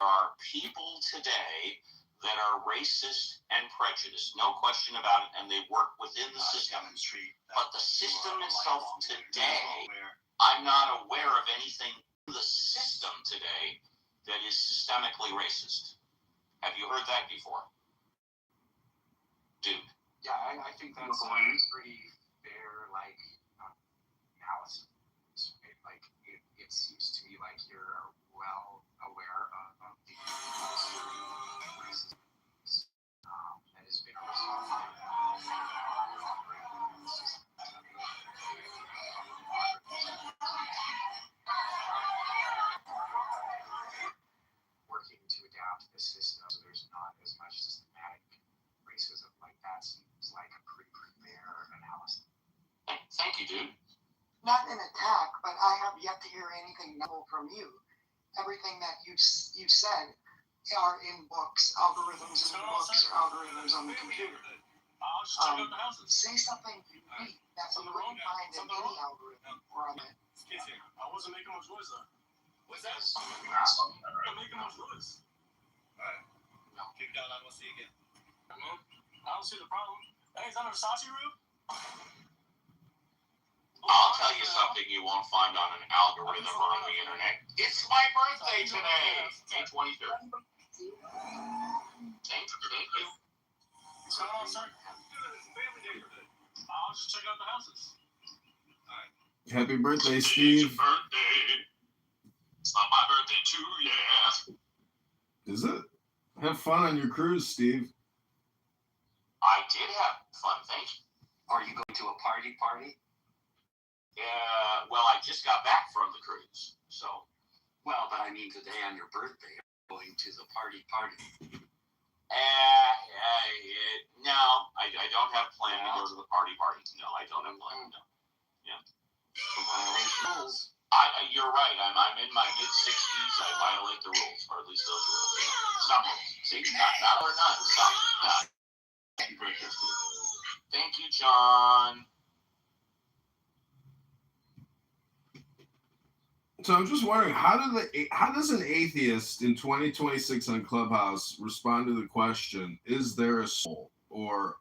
are people today that are racist and prejudiced, no question about it, and they work within the system. But the system itself today, I'm not aware of anything in the system today that is systemically racist. Have you heard that before? Dude. Yeah, I think that's a pretty fair, analysis. Like, it seems to me like you're well aware of the racism that has been working to adapt the system so there's not as much systematic racism. Like, that seems like a pretty fair analysis. Thank you, dude. Not an attack, but I have yet to hear anything novel from you. Everything that you said are in books, algorithms in the books, or algorithms on the computer. Say something unique that we wouldn't find in any algorithm or on it. I wasn't making much noise though. What's that? I'm making much noise. Alright. No. Keep it down, I will see you again. I don't see the problem. Hey, is that a Versace roof? I'll tell you something you won't find on an algorithm or on the internet. It's my birthday today, May 23rd. Thank you. What's going on, sir? It's family day today. I'll just check out the houses. Alright. Happy birthday, Steve. It's your birthday. It's not my birthday too, yeah. Is it? Have fun on your cruise, Steve. I did have fun, thank you. Are you going to a party? Yeah, well, I just got back from the cruise, so. Well, but I mean today on your birthday, going to the party. No, I don't have planned to go to the party. No, I don't have planned, no. Yeah. You're right, I'm in my mid-60s, I violate the rules, or at least those rules. Some rules. See, not or none, some. Thank you, John. So I'm just wondering, how does an atheist in 2026 on Clubhouse respond to the question, is there a soul? Or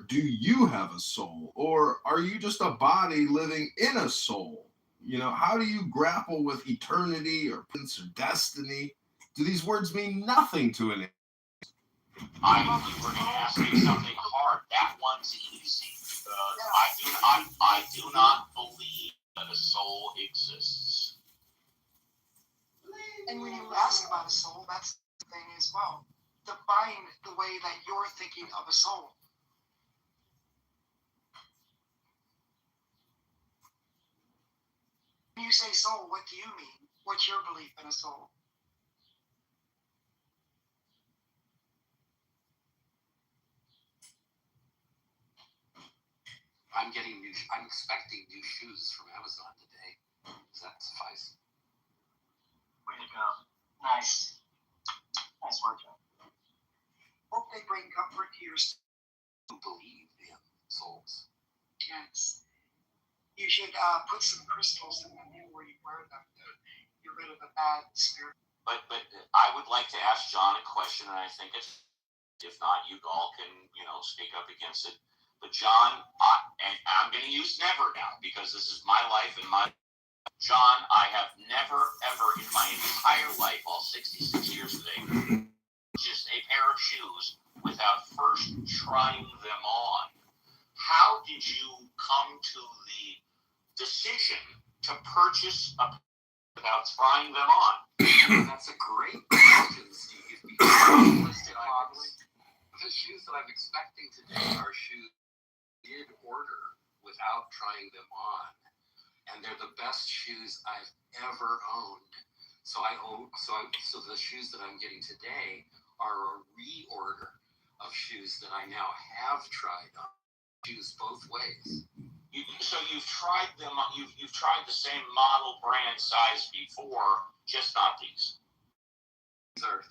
do you have a soul? Or are you just a body living in a soul? You know, how do you grapple with eternity or purpose or destiny? Do these words mean nothing to an atheist? I thought you were going to ask me something hard. That one's easy. I do not believe that a soul exists. And when you ask about a soul, that's the thing as well. Define the way that you're thinking of a soul. When you say soul, what do you mean? What's your belief in a soul? I'm expecting new shoes from Amazon today. Does that suffice? Way to go. Nice. Nice work, John. Hope they bring comfort to your soul. Who believe in souls? Yes. You should put some crystals in them where you wear them to get rid of the bad spirit. But I would like to ask John a question, and I think if not, you all can, speak up against it. But John, I'm going to use never now, because this is my life and my... John, I have never, ever in my entire life, all 66 years today, just a pair of shoes without first trying them on. How did you come to the decision to purchase a pair without trying them on? That's a great question, Steve. The shoes that I'm expecting today are shoes I did order without trying them on. And they're the best shoes I've ever owned. So the shoes that I'm getting today are a reorder of shoes that I now have tried on. Shoes both ways. So you've tried them. You've tried the same model, brand, size before, just not these.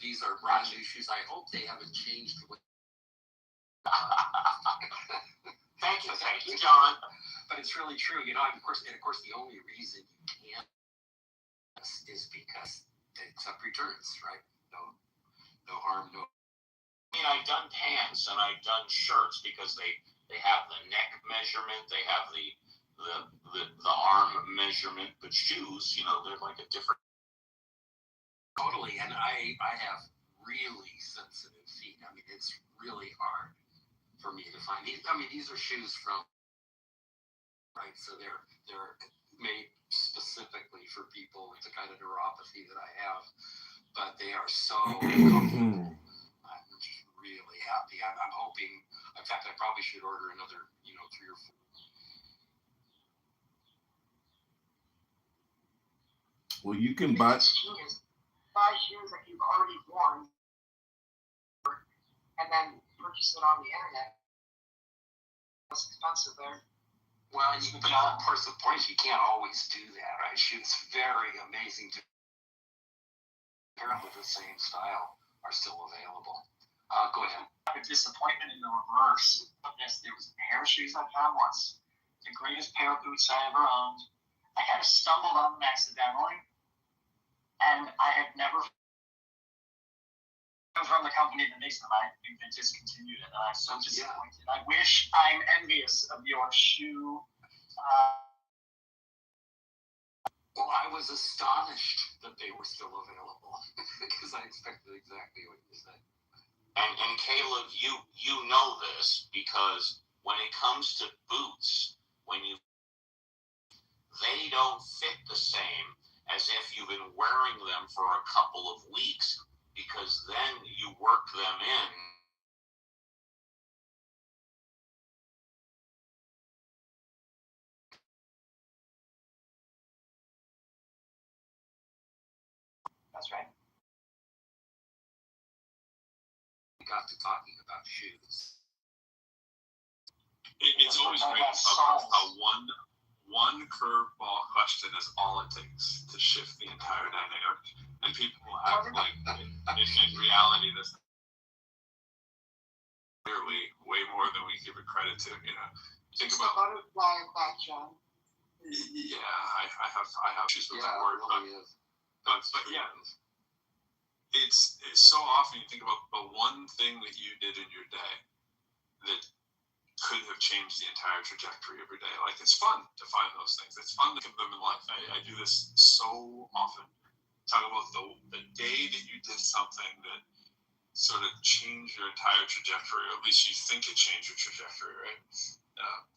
These are brand new shoes. I hope they haven't changed the way. Thank you, John. But it's really true, of course, the only reason you can't is because they accept returns, right? No harm, no. I mean, I've done pants and I've done shirts because they have the neck measurement, they have the arm measurement, but shoes, they're like a different. Totally, and I have really sensitive feet. I mean, it's really hard for me to find these. I mean, these are shoes from, right? So they're made specifically for people with the kind of neuropathy that I have, but they are so comfortable. I'm just really happy. I'm hoping. In fact, I probably should order another, 3 or 4. Well, you can buy. Buy shoes that you've already worn, and then purchase it on the internet. It's expensive there. Well, but of course, the point is you can't always do that, right? Shoes very amazing to. Apparently, the same style are still available. Go ahead. A disappointment in the reverse. Yes, there was a pair of shoes I found once. The greatest pair of boots I ever owned. I kind of stumbled on them accidentally, and I had never. From the company that makes them, I think they discontinued it, and I'm so disappointed. I wish I'm envious of your shoe. Well, I was astonished that they were still available because I expected exactly what you said. And Caleb, you know this because when it comes to boots, they don't fit the same as if you've been wearing them for a couple of weeks, because then you work them in. That's right. We got to talking about shoes. It's always great how one curveball question is all it takes to shift the entire dynamic, and people will act like in reality this clearly way more than we give it credit to. Think It's about the butterfly effect, John. yeah, I have issues with that Yeah, word, it really is. but yeah, it's so often you think about the one thing that you did in your day that could have changed the entire trajectory of your day. Like, it's fun to find those things. It's fun to give them in life. I do this so often. Talk about the day that you did something that sort of changed your entire trajectory, or at least you think it changed your trajectory, right?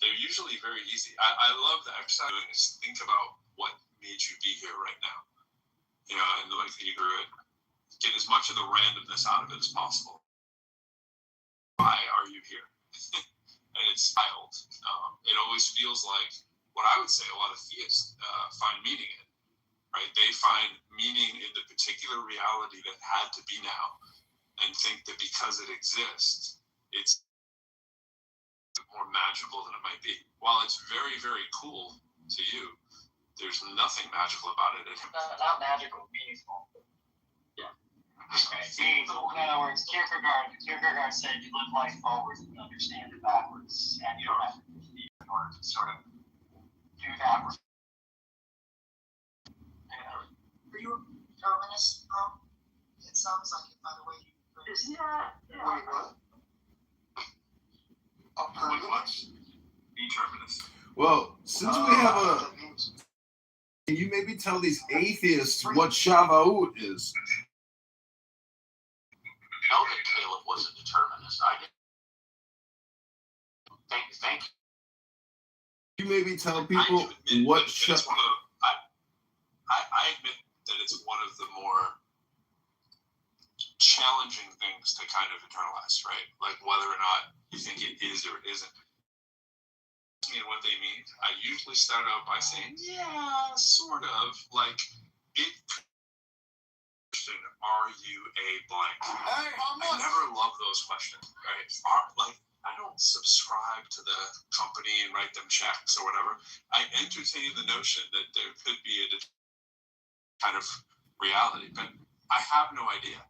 They're usually very easy. I love the exercise doing is think about what made you be here right now. And like you grew it, get as much of the randomness out of it as possible. Why are you here? And it's wild. It always feels like what I would say a lot of theists find meaning in, right? They find meaning in the particular reality that had to be now, and think that because it exists, it's more magical than it might be. While it's very, very cool to you, there's nothing magical about it. Not magical, meaningful. Yeah. Okay. Meaningful. In other words, Kierkegaard said you live life forwards and understand it backwards, and you don't have to be in order to sort of do that. Are you a determinist, bro? It sounds like it by the way you. Yeah. Wait, what? A permanist? Determinist. Well, since we have can you maybe tell these atheists what Shavuot is? I know that Caleb was a determinist. I didn't. Thank you. You maybe tell people what Shavuot. I admit that it's one of the more challenging things to kind of internalize, right? Like whether or not you think it is or it isn't. And what they mean, I usually start out by saying, yeah, sort of. Like, it. Are you a blank? I never love those questions, right? I don't subscribe to the company and write them checks or whatever. I entertain the notion that there could be a kind of reality, but I have no idea.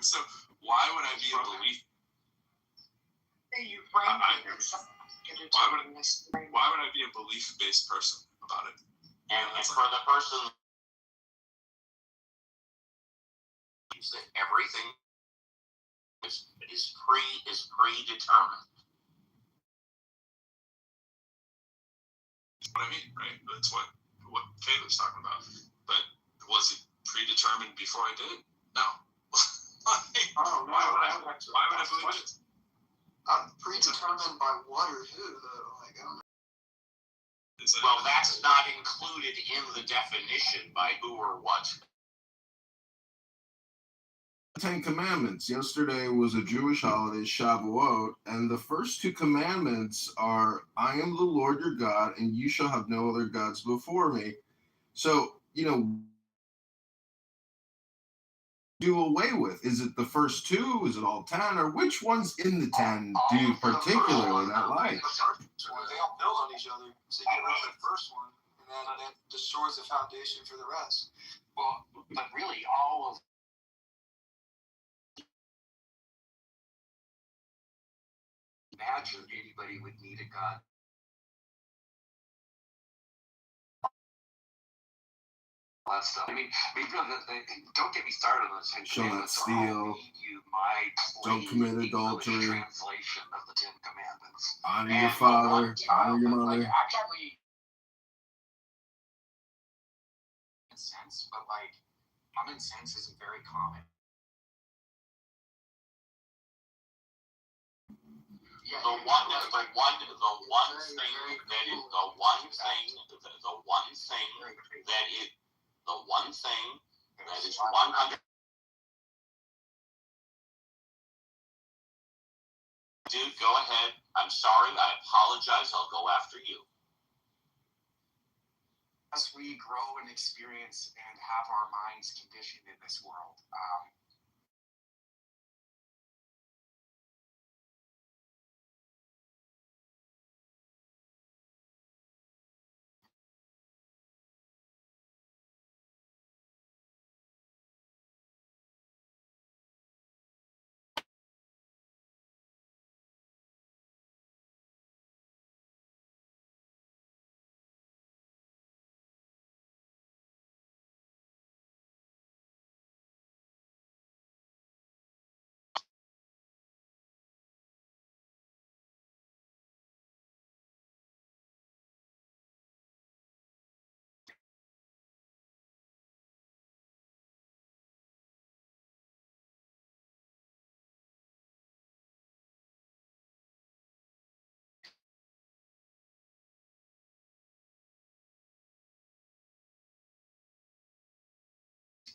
So why would I be a belief? Why would I be a belief-based person about it? And for the person believes that everything is predetermined. What I mean, right? That's what Caleb's talking about. But was it predetermined before I did it? No. Oh, no, why would I believe it? Predetermined by what or who, though? Like, I don't know. Well, that's not included in the definition by who or what. Ten Commandments. Yesterday was a Jewish holiday, Shavuot, and the first two commandments are, I am the Lord your God, and you shall have no other gods before me. So, do away with? Is it the first two? Is it all 10? Or which ones in the 10 do you particularly not like? Well, they all build on each other. So you get rid of the first one, and then that destroys the foundation for the rest. Well, but really, all of imagine anybody would need a God. All that stuff. I mean, don't get me started on the Ten Shall not Commandments. steal. I'll read you my Don't commit adultery. translation of the Ten Commandments. Honor your father. Honor your mother. Like, actually, sense, but like, common sense isn't very common. Yeah, The one thing that is the one thing that is 100. Dude, go ahead. I'm sorry. I apologize. I'll go after you. As we grow and experience and have our minds conditioned in this world,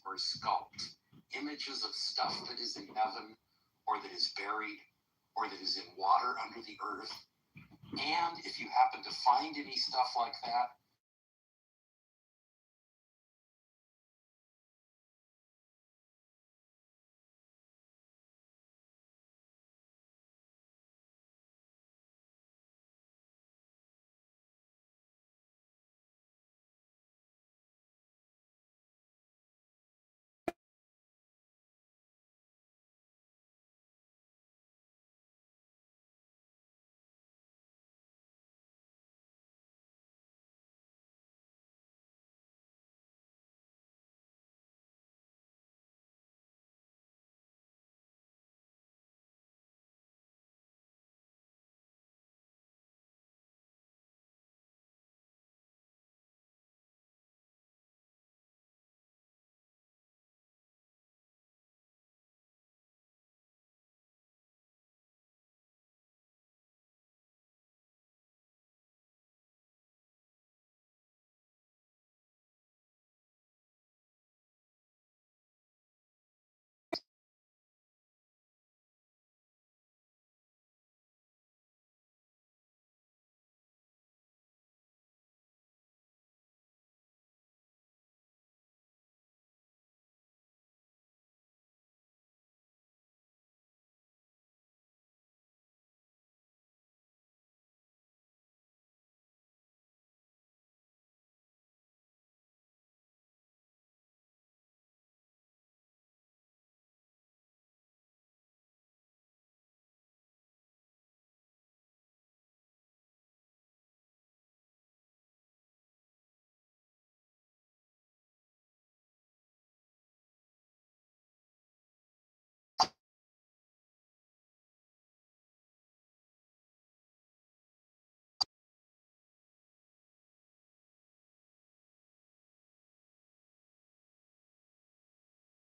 Or sculpt images of stuff that is in heaven, or that is buried, or that is in water under the earth. And if you happen to find any stuff like that,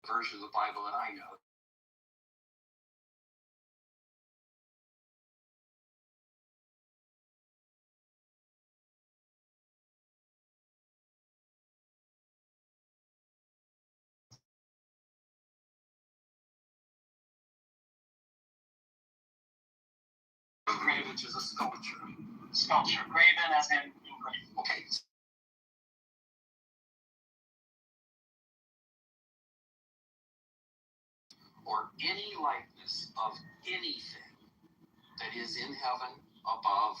version of the Bible that I know. Engraved, which is a sculpture. Sculpture. Graven as in engraved. Okay. Or any likeness of anything that is in heaven, above,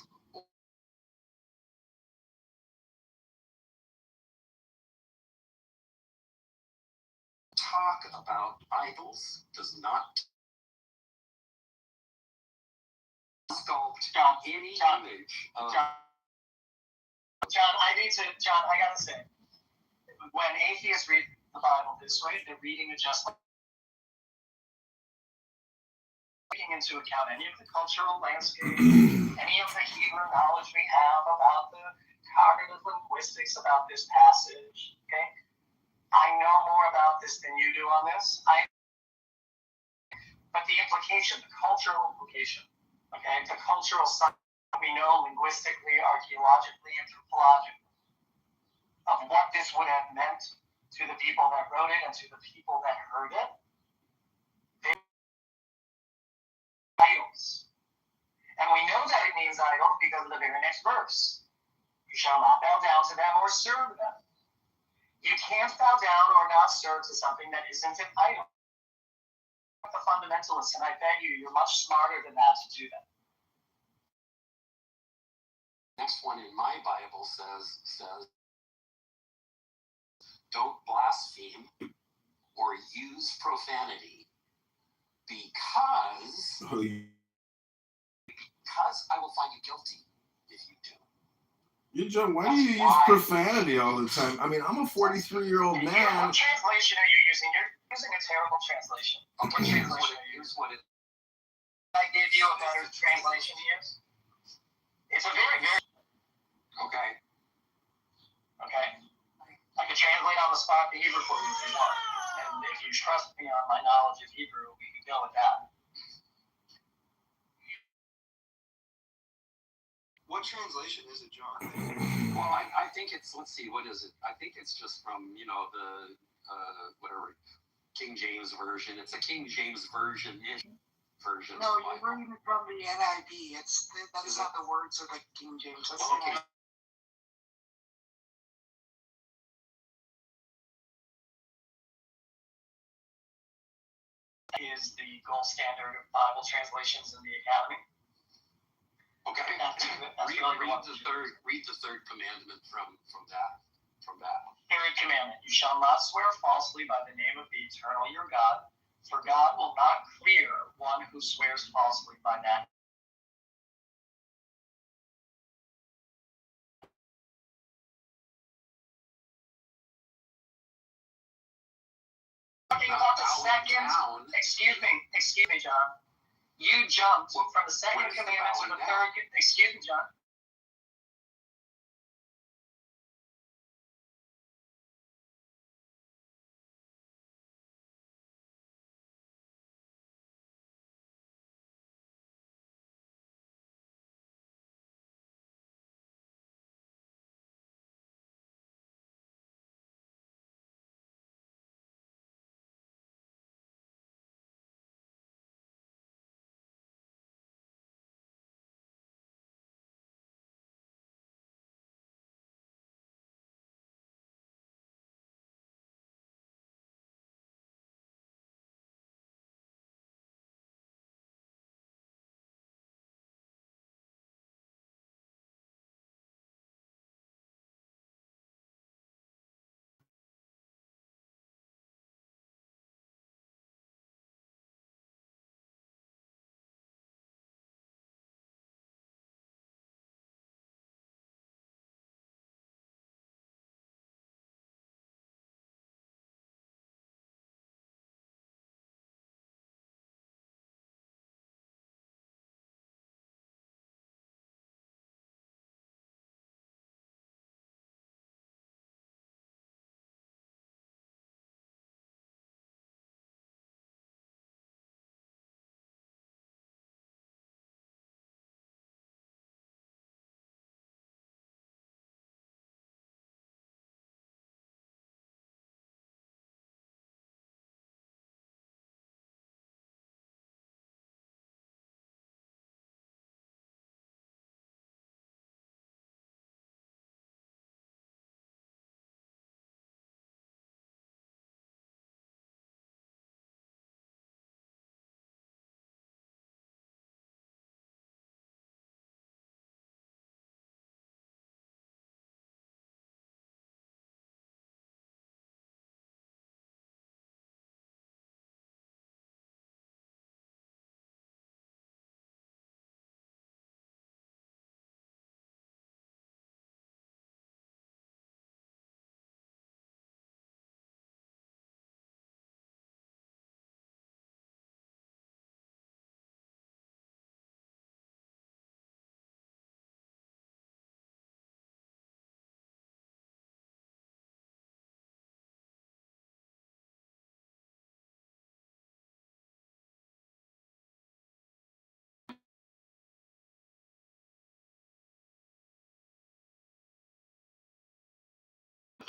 talk about idols, does not sculpt any image of John, I gotta say, when atheists read the Bible this way, they're reading it just like taking into account any of the cultural landscape, any of the Hebrew knowledge we have about the cognitive linguistics about this passage. Okay, I know more about this than you do on this. But the implication, the cultural implication, okay, the cultural side we know linguistically, archaeologically, anthropologically, of what this would have meant to the people that wrote it and to the people that heard it. They idols. And we know that it means idols because of the very next verse. You shall not bow down to them or serve them. You can't bow down or not serve to something that isn't an idol. The fundamentalists, and I bet you're much smarter than that to do that. next one in my Bible says don't blaspheme or use profanity because I will find you guilty if you do. You, John, why do you use profanity all the time? I mean, I'm a 43-year-old man. What translation are you using? You're using a terrible translation. Okay, here's what it. I gave you a better translation to use. It's a very, very. Okay. Okay. I can translate on the spot the Hebrew for you if you want. And if you trust me on my knowledge of Hebrew, we can go with that. What translation is it, John? Well, I think it's, let's see, what is it? I think it's just from, the, whatever, King James Version. It's a King James Version-ish version. No, you're reading it from the NIV. That's not the words of the King James. That's Okay. Is the gold standard of Bible translations in the Academy. Okay. Read the third commandment from that. Third commandment: you shall not swear falsely by the name of the eternal your God, for God will not clear one who swears falsely by that. Talking about the second. Excuse me, John. You jumped from the second commandment to the third. Excuse me, John.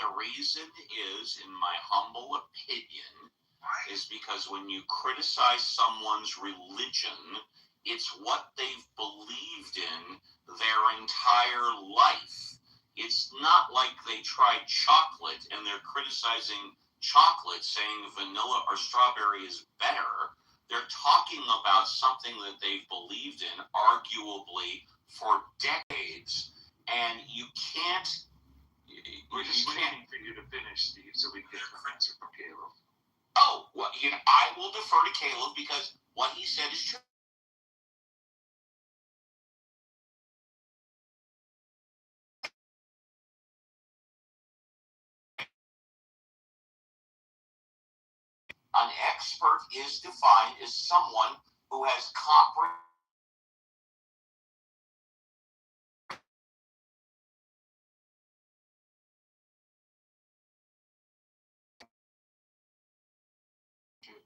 the reason is, in my humble opinion, is because when you criticize someone's religion, it's what they've believed in their entire life. It's not like they tried chocolate and they're criticizing chocolate, saying vanilla or strawberry is better. They're talking about something that they've believed in, arguably, for decades. And you can't. We're just waiting for you to finish, Steve, so we can get an answer from Caleb. Oh, well, I will defer to Caleb because what he said is true. An expert is defined as someone who has comprehensive.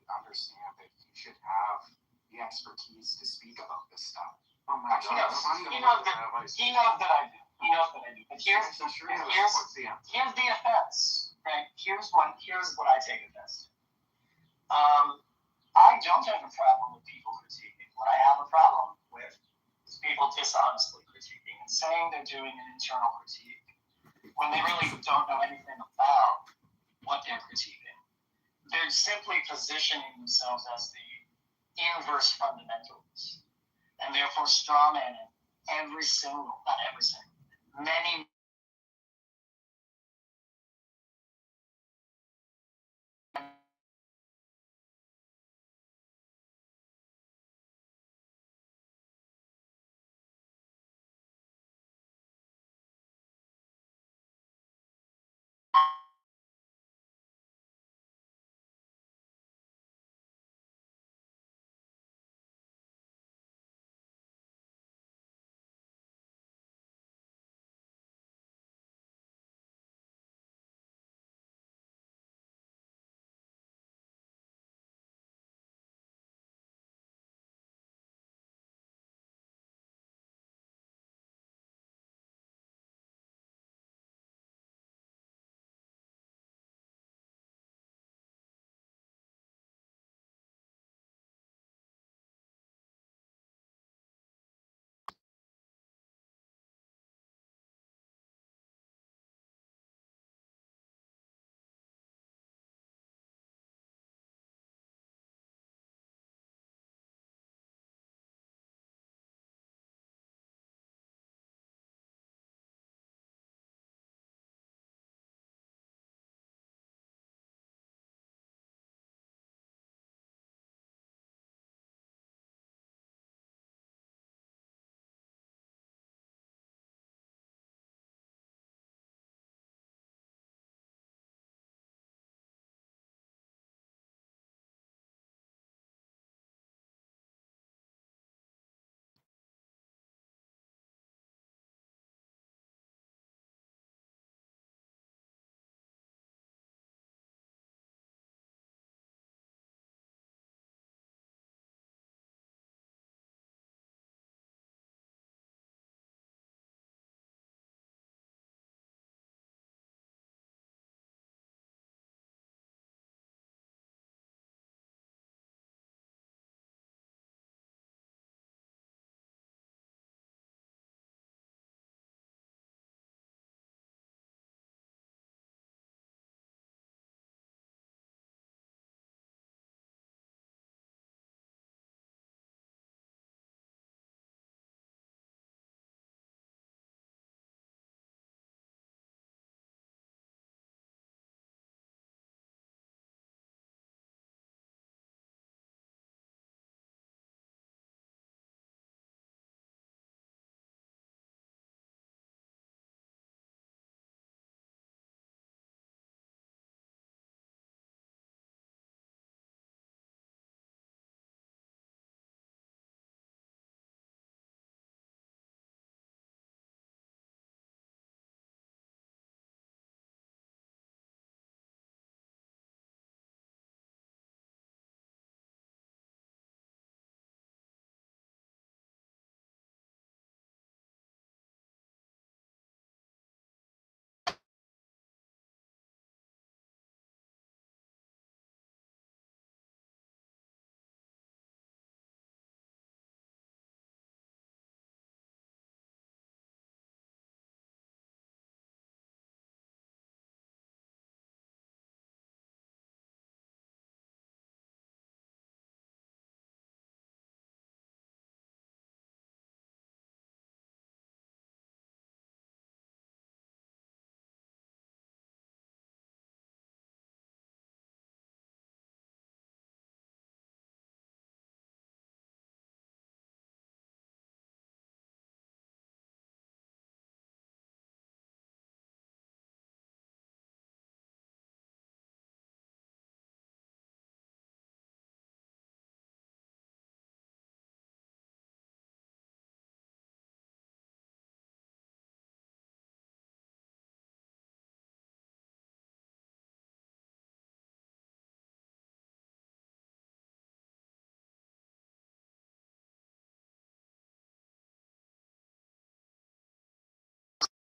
Understand that you should have the expertise to speak about this stuff. Oh my Actually, God! he knows that I do. He knows that I do. But here's the offense. Right? Here's what I take offense to. I don't have a problem with people critiquing. What I have a problem with is people dishonestly critiquing and saying they're doing an internal critique when they really don't know anything about what they're critiquing. They're simply positioning themselves as the inverse fundamentalist, and therefore strawmanning many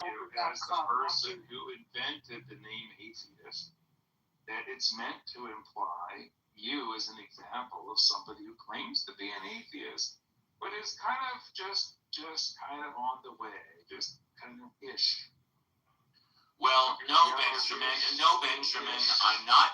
as the person who invented the name atheist, that it's meant to imply you as an example of somebody who claims to be an atheist, but is kind of just kind of on the way, just kind of ish. Well, no, Benjamin, I'm not.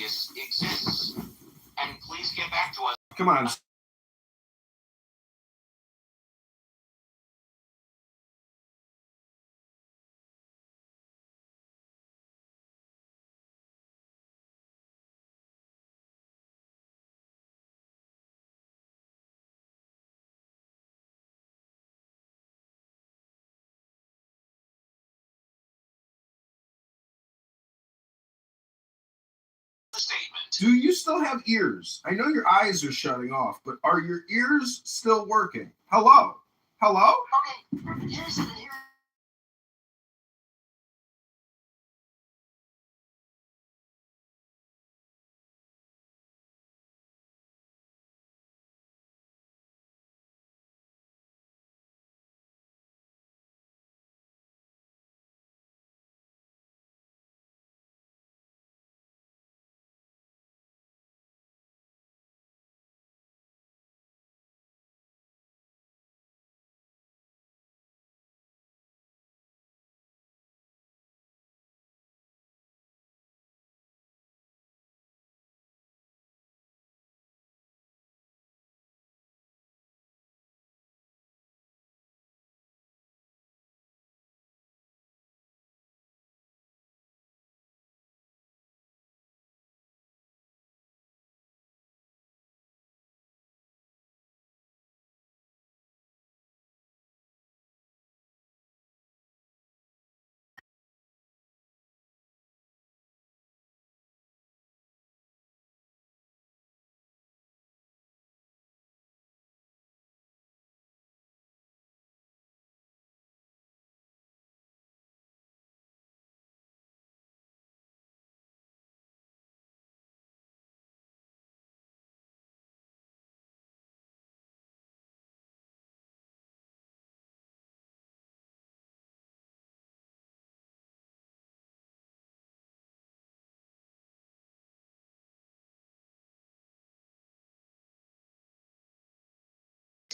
atheists exists. And please get back to us. Come on. Statement. Do you still have ears? I know your eyes are shutting off, but are your ears still working? Hello? Hello? Okay, here's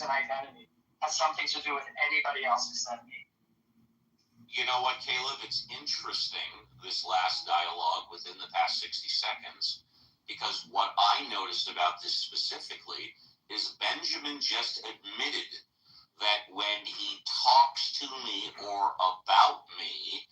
an identity has something to do with anybody else except me. You know what, Caleb? It's interesting, this last dialogue within the past 60 seconds, because what I noticed about this specifically is Benjamin just admitted that when he talks to me or about me,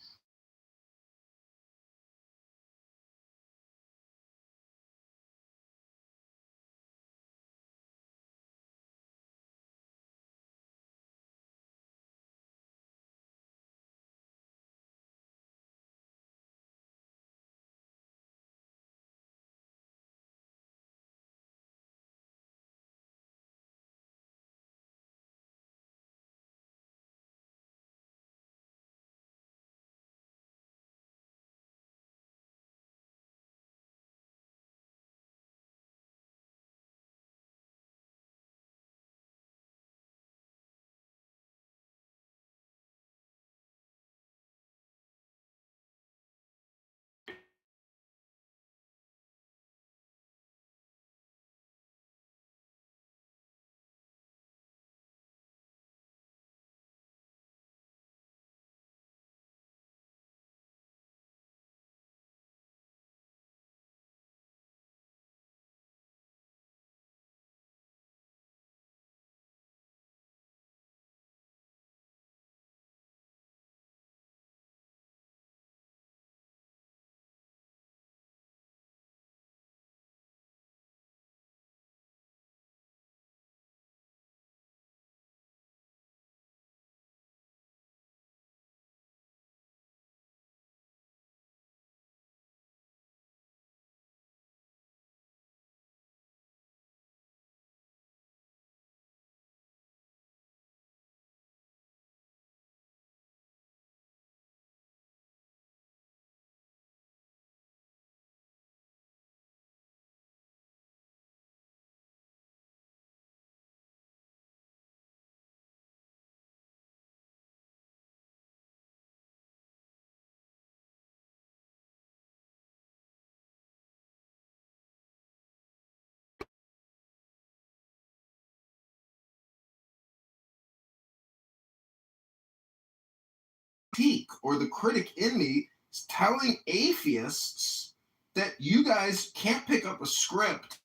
Or the critic in me is telling atheists that you guys can't pick up a script,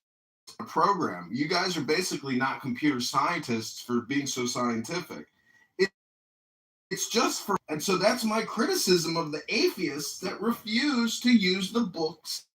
a program. You guys are basically not computer scientists for being so scientific. It's just for, and so that's my criticism of the atheists that refuse to use the books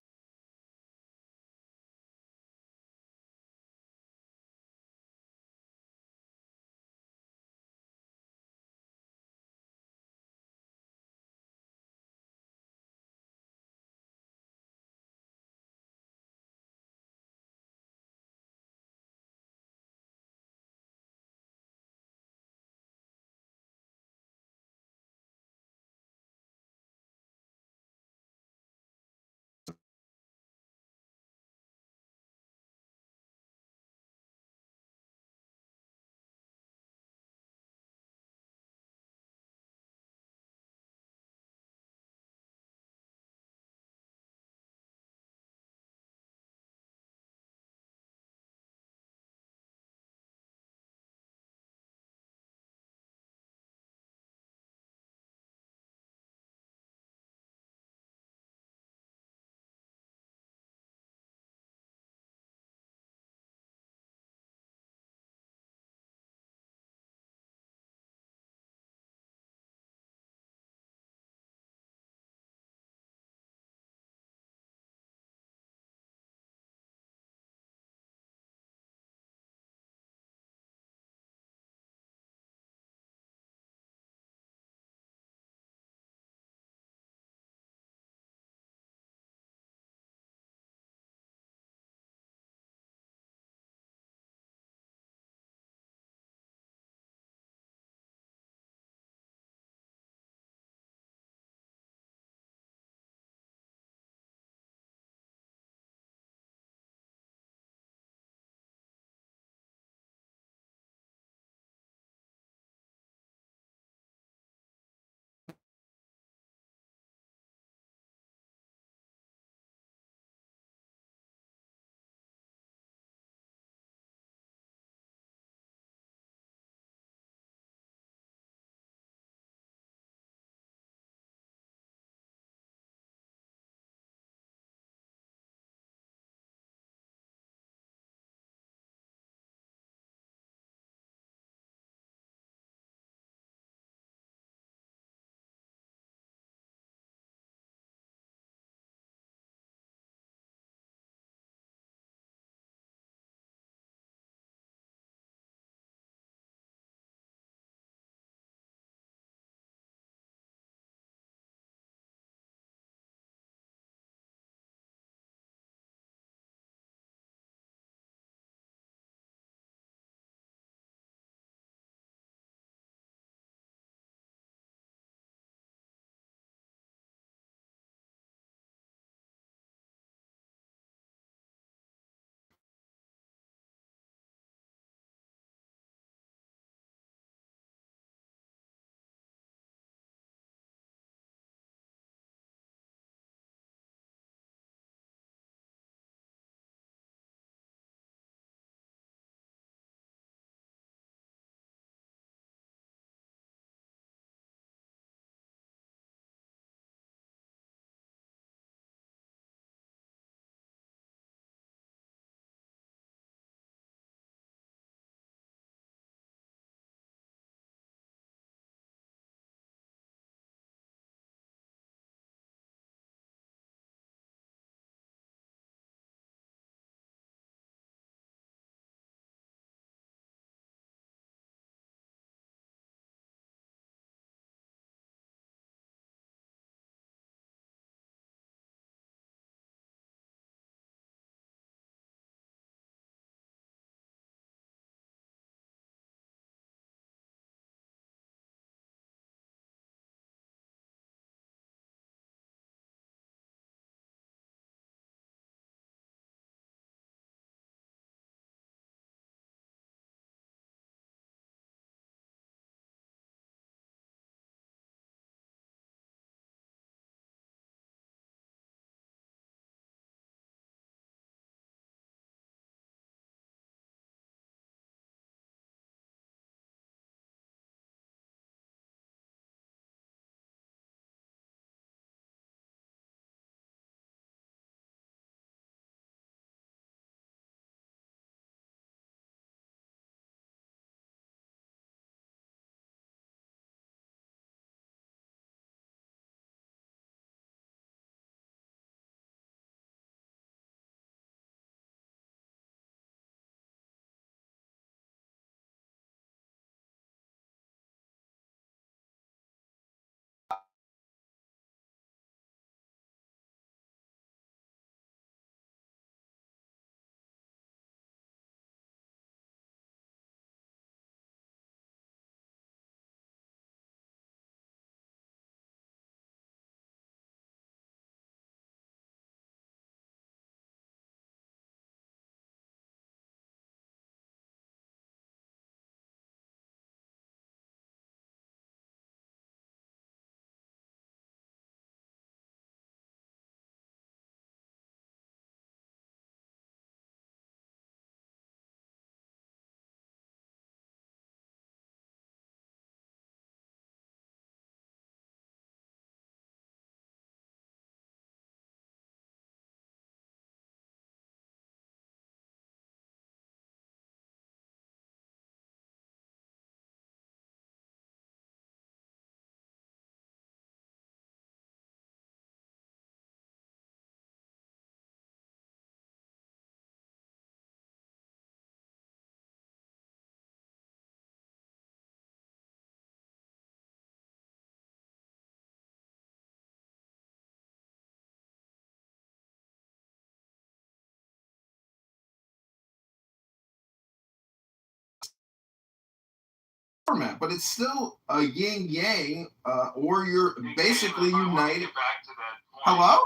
format, but it's still a yin yang, or you're basically I want to united. get back to that point. Hello?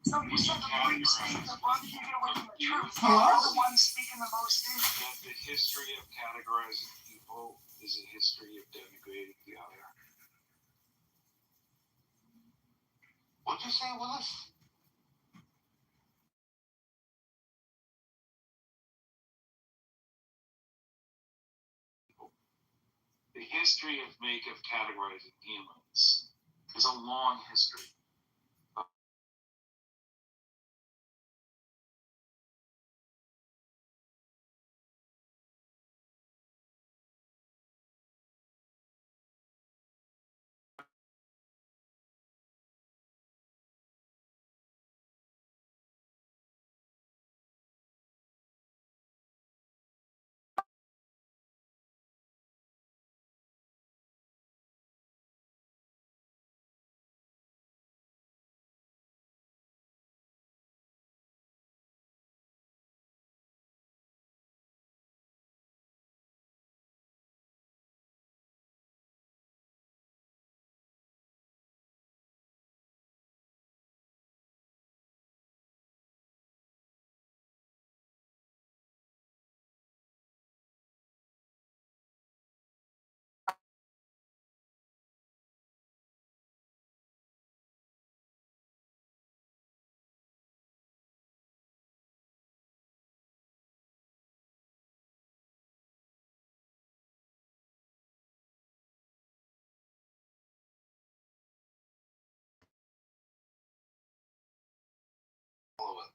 So you said the more you speak, the further you get away from the truth. Hello? You're the one speaking the most truth. That the history of categorizing people is a history of denigrating the other. What'd you say, Willis? The history of categorizing humans is a long history.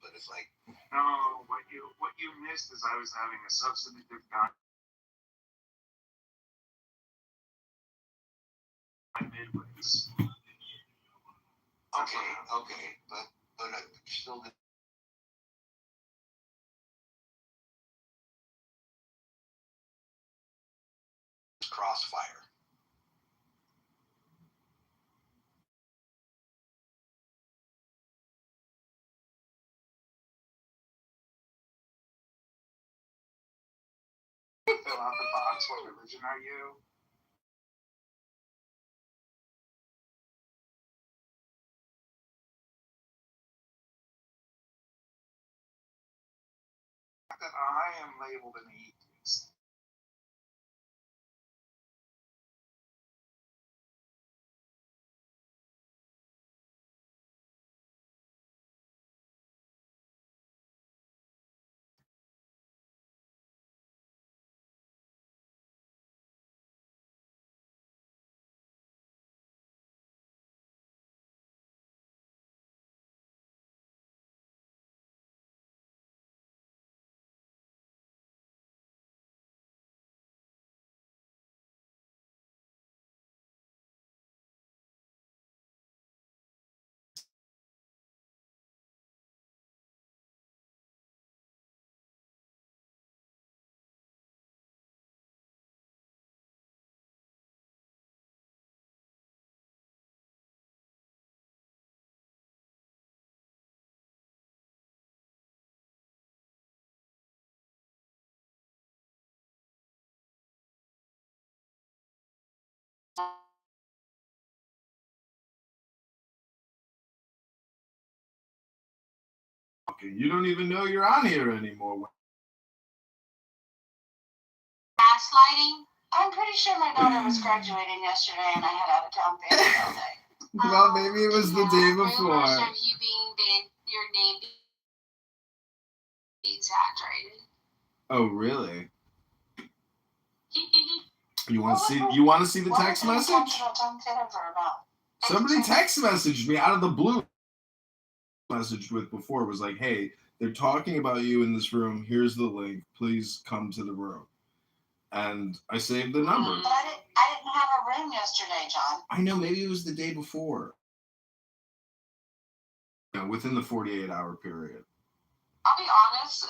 But it's like, No, what you missed is I was having a substantive midways. okay, but still the crossfire. Fill out the box. What religion are you? That I am labeled an atheist. You don't even know you're on here anymore. Gaslighting? I'm pretty sure my daughter was graduating yesterday and I had out of town family all day. Well, maybe it was the day Rumors before. of you your name being exaggerated. Oh, really? You want to see the text message? Somebody text messaged me out of the blue. Messaged with before was like, hey, they're talking about you in this room. Here's the link. Please come to the room. And I saved the number. But I didn't have a room yesterday, John. I know, maybe it was the day before. Within the 48-hour period. I'll be honest,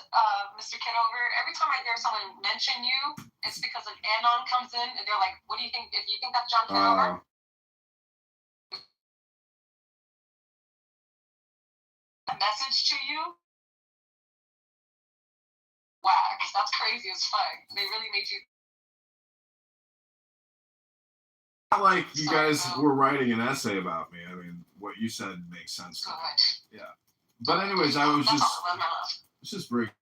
Mr. Kitover, every time I hear someone mention you, it's because an anon comes in and they're like, what do you think? If you think that's John Kitover, a message to you? Whack. That's crazy as fuck. They really made you not like you guys were writing an essay about me. I mean, what you said makes sense to me. Good. Yeah. But anyways, I was That's just all that matters. it's just breaking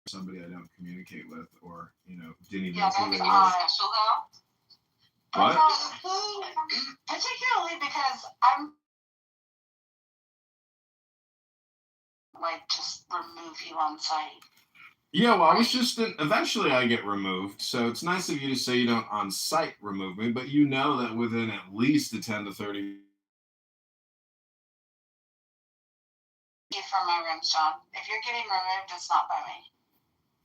somebody I don't communicate with or, didn't even Yeah, know that's who they anything were. special though. What? Particularly because I'm like just remove you on site. Yeah, well, I was just eventually I get removed, so it's nice of you to say you don't on site remove me, but you know that within at least a 10 to 30. You from my rooms, John. If you're getting removed, it's not by me.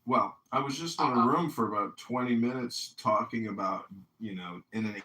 Well, I was just in a room for about 20 minutes talking about, in an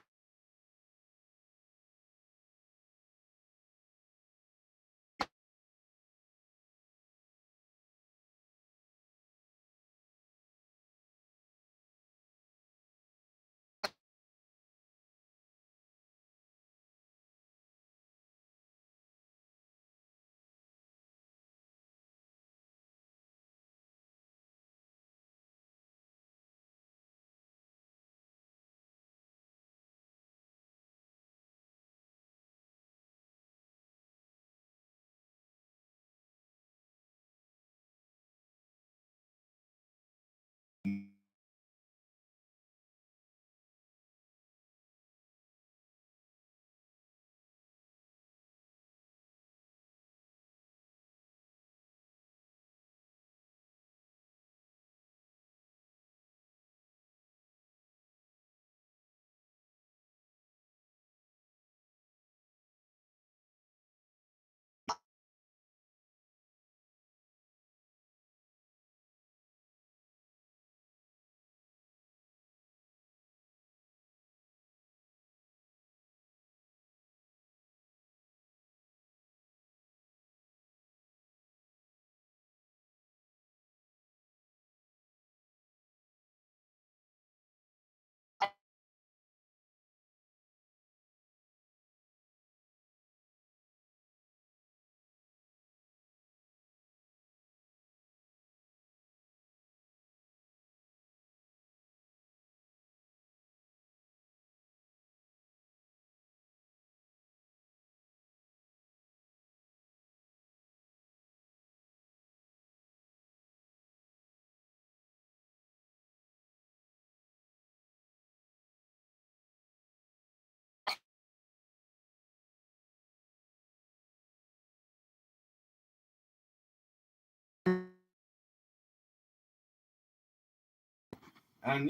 and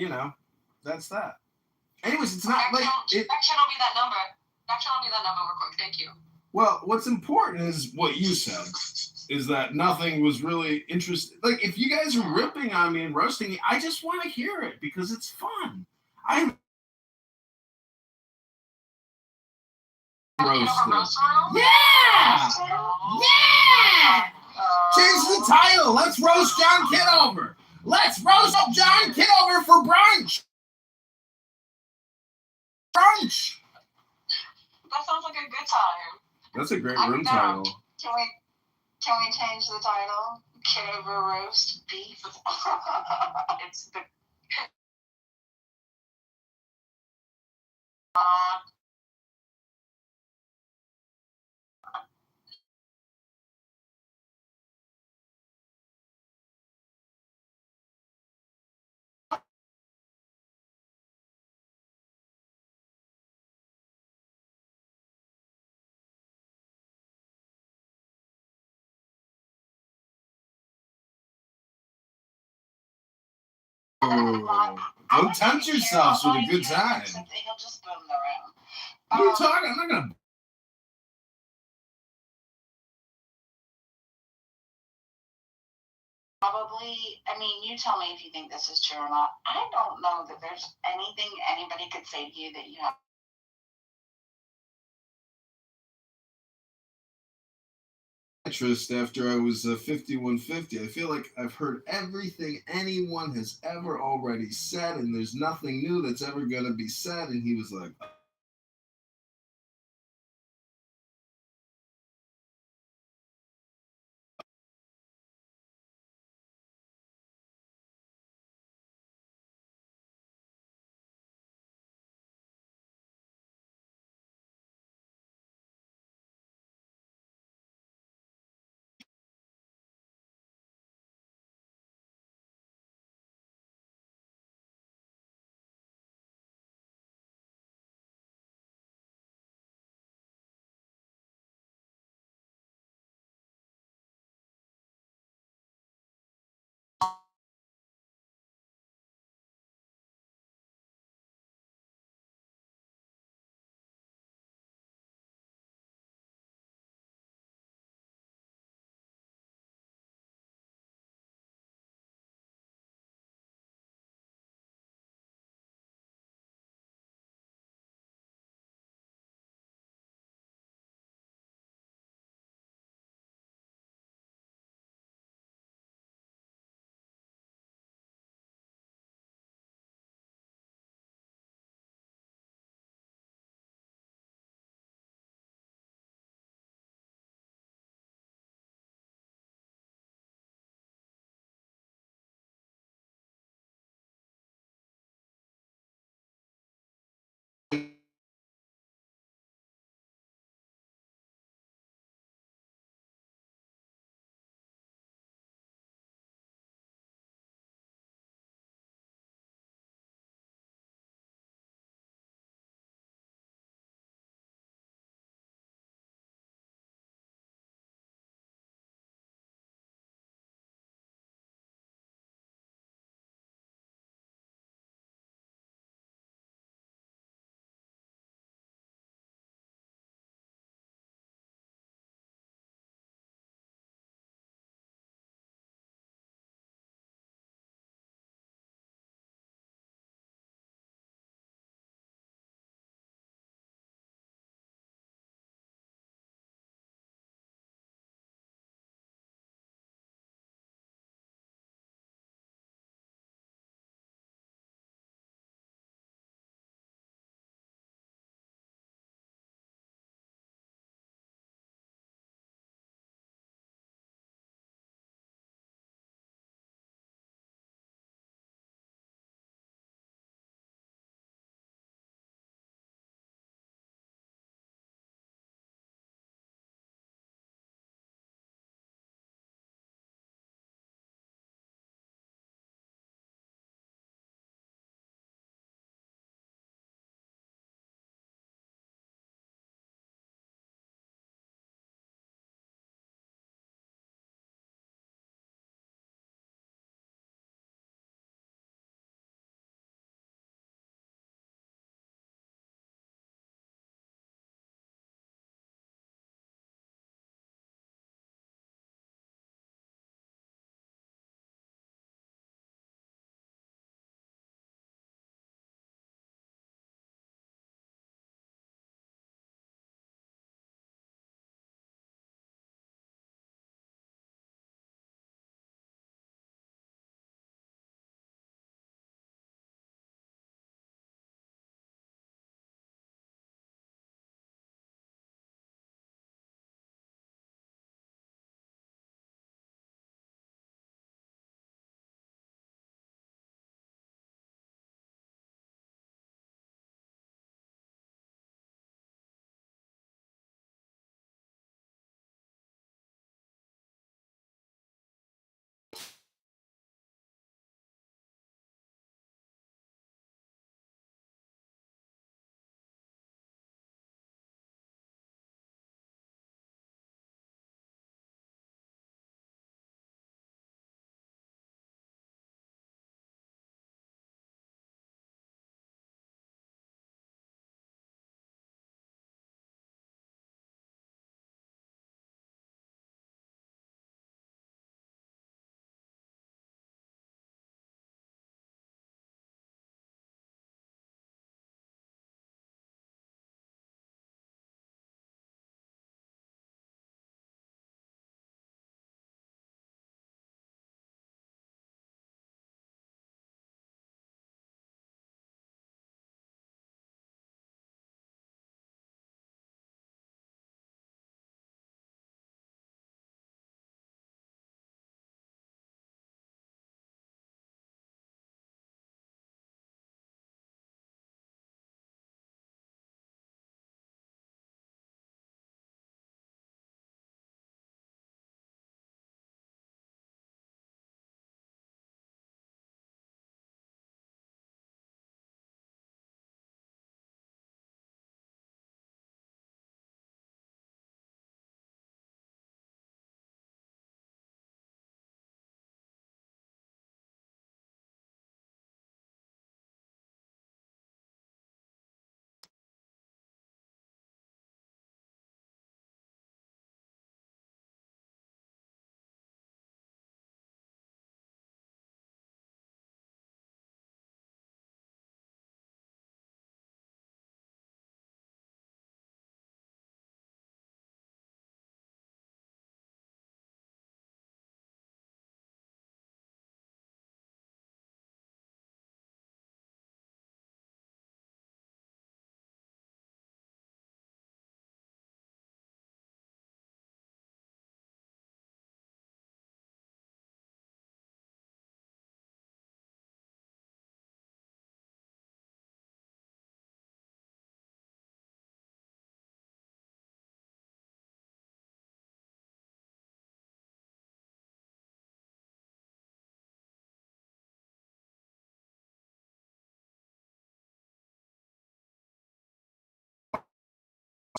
that's that. Anyways, it's not like it. Back channel me that number. Back channel me that number real quick. Thank you. Well, what's important is what you said. Is that nothing was really interesting. Like, if you guys are ripping on me and roasting me, I just want to hear it because it's fun. I'm roasted. Yeah! Yeah! Change the title. Let's roast John Kitover. Let's roast up John Kitover for brunch. Brunch. That sounds like a good time. That's a great room title. Can we change the title? Kitover roast beef. It's the. Don't tempt yourselves with a good time. He'll just boom the room. What are you talking? I'm not gonna. Probably, I mean, you tell me if you think this is true or not. I don't know that there's anything anybody could say to you that you have. Interest after I was 5150. I feel like I've heard everything anyone has ever already said, and there's nothing new that's ever gonna be said. And he was like,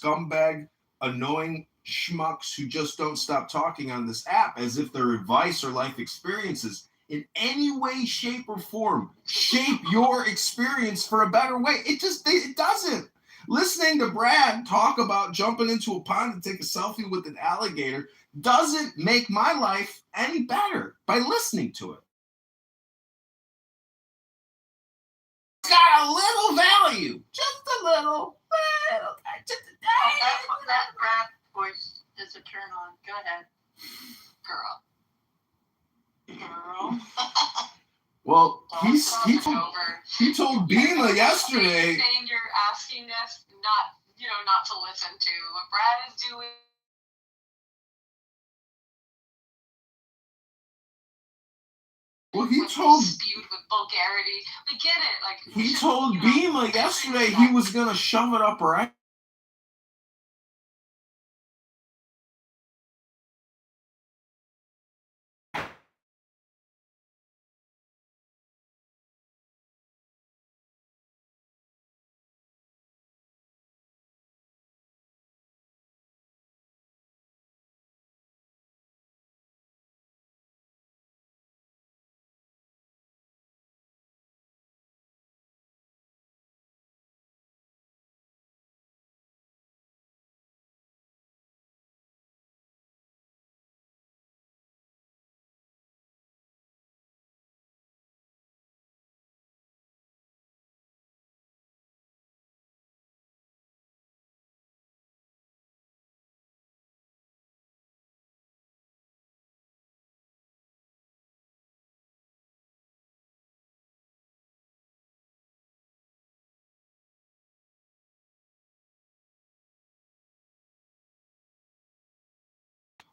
scumbag, annoying schmucks who just don't stop talking on this app as if their advice or life experiences in any way, shape, or form shape your experience for a better way. It doesn't. Listening to Brad talk about jumping into a pond and take a selfie with an alligator doesn't make my life any better by listening to it. It's got a little value, just a little. That Brad voice is a turn on. Go ahead, girl. Well, he told Bima yesterday. Saying you're asking us not to listen to what Brad is doing. Well, he told spewed with vulgarity. We get it. Like he told Bima yesterday he was gonna shove it up her ass.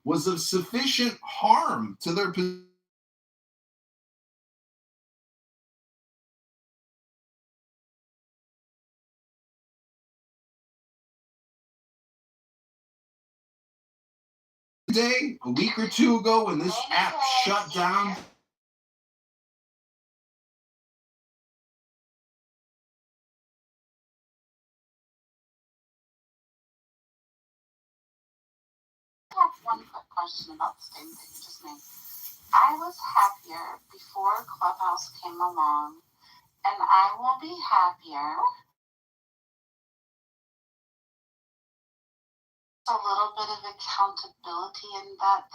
Was of sufficient harm to their position. Day, a week or two ago, when this app shut down. I have one quick question about the statement that you just made. I was happier before Clubhouse came along, and I will be happier. A little bit of accountability in that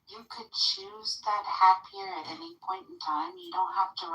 you could choose that happier at any point in time. You don't have to.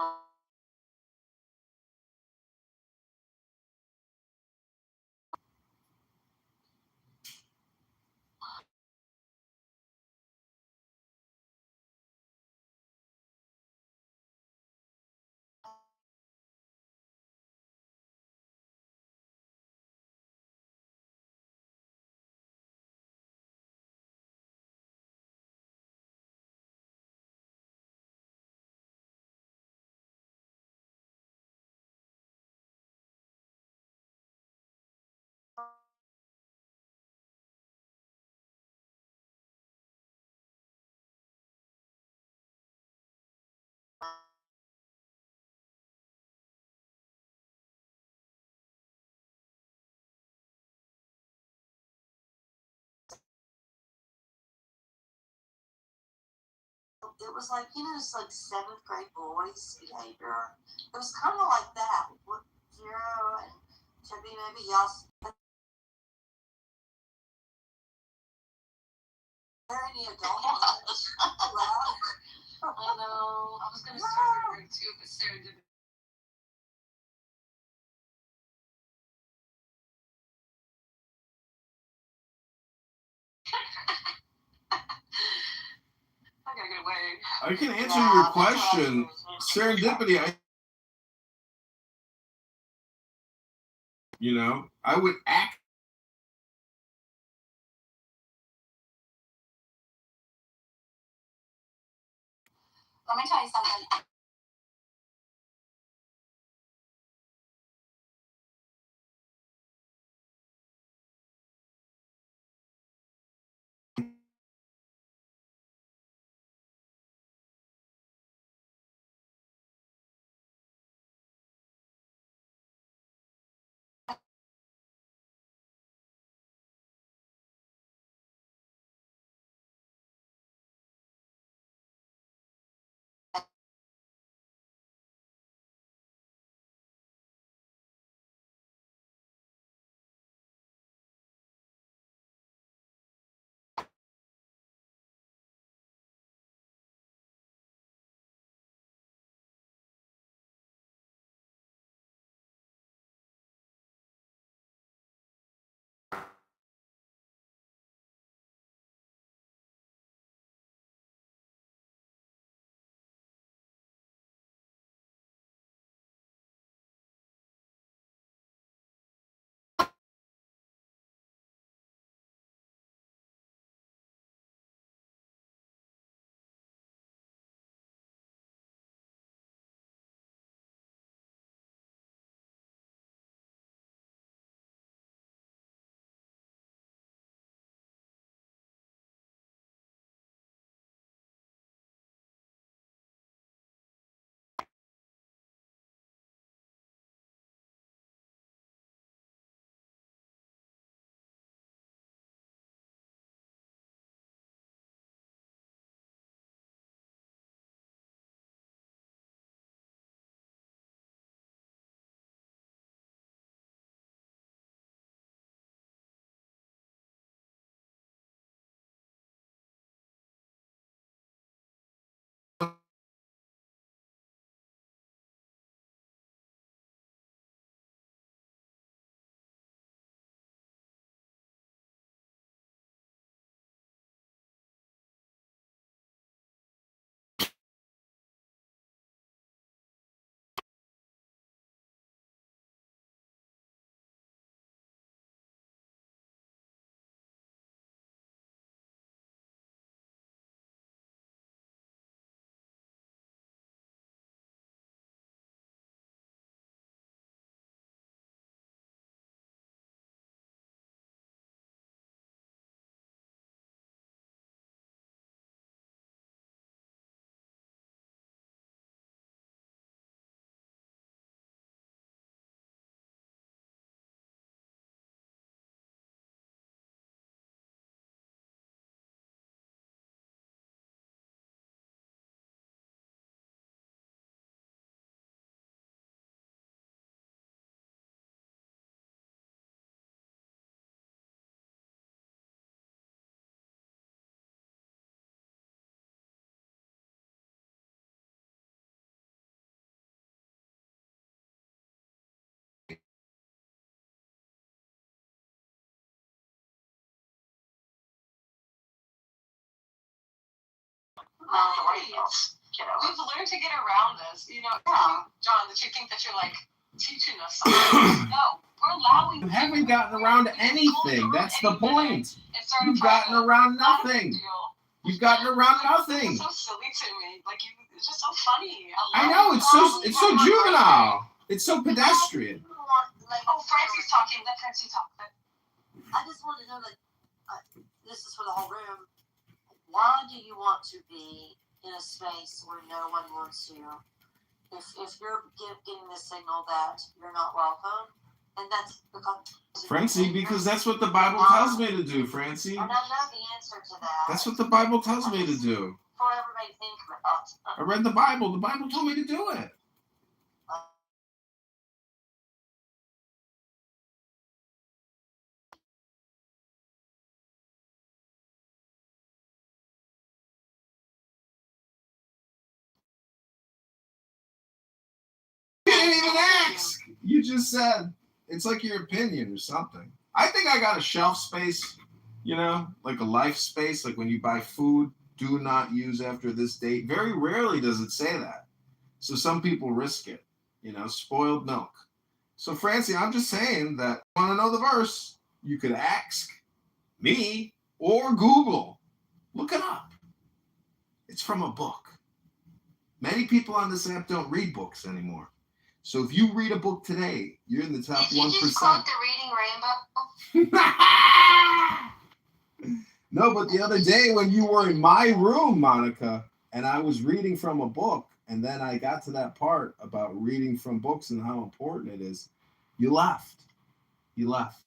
It was like, it's like 7th grade boys behavior. It was kind of like that. Zero and Chubby maybe yes. Any adult ones. I know. I was gonna start a group too, but Sarah didn't. I gotta get away. I can answer your question. Serendipity, I would act. Let me tell you something. know the right books. We've learned to get around this. You know, Yeah. John, that you think that you're like teaching us something. No, we're allowing You haven't gotten around anything. That's the point. You've You've gotten around nothing. You've gotten around nothing. It's so silly to me. Like, it's just so funny. I know, it's so juvenile. It's so pedestrian. Oh, Francie's talking. Let Francie talk. I just want to know, like, this is for the whole room. Why do you want to be in a space where no one wants you? If you're getting the signal that you're not welcome, and that's because Francie, because that's what the Bible tells me to do, Francie. And I know the answer to that. That's what the Bible tells me to do. For everybody to think about. I read the Bible. The Bible told me to do it. You didn't even ask. You just said it's like your opinion or something. I think I got a shelf space, you know, like a life space, like when you buy food, do not use after this date. Very rarely does it say that. So some people risk it, you know, spoiled milk. So Francie, I'm just saying that you want to know the verse, you could ask me or Google. Look it up. It's from a book. Many people on this app don't read books anymore. So if you read a book today, you're in the top 1%. Did you just quote the Reading Rainbow? No, but the other day when you were in my room, Monica, and I was reading from a book, and then I got to that part about reading from books and how important it is, you left. You left.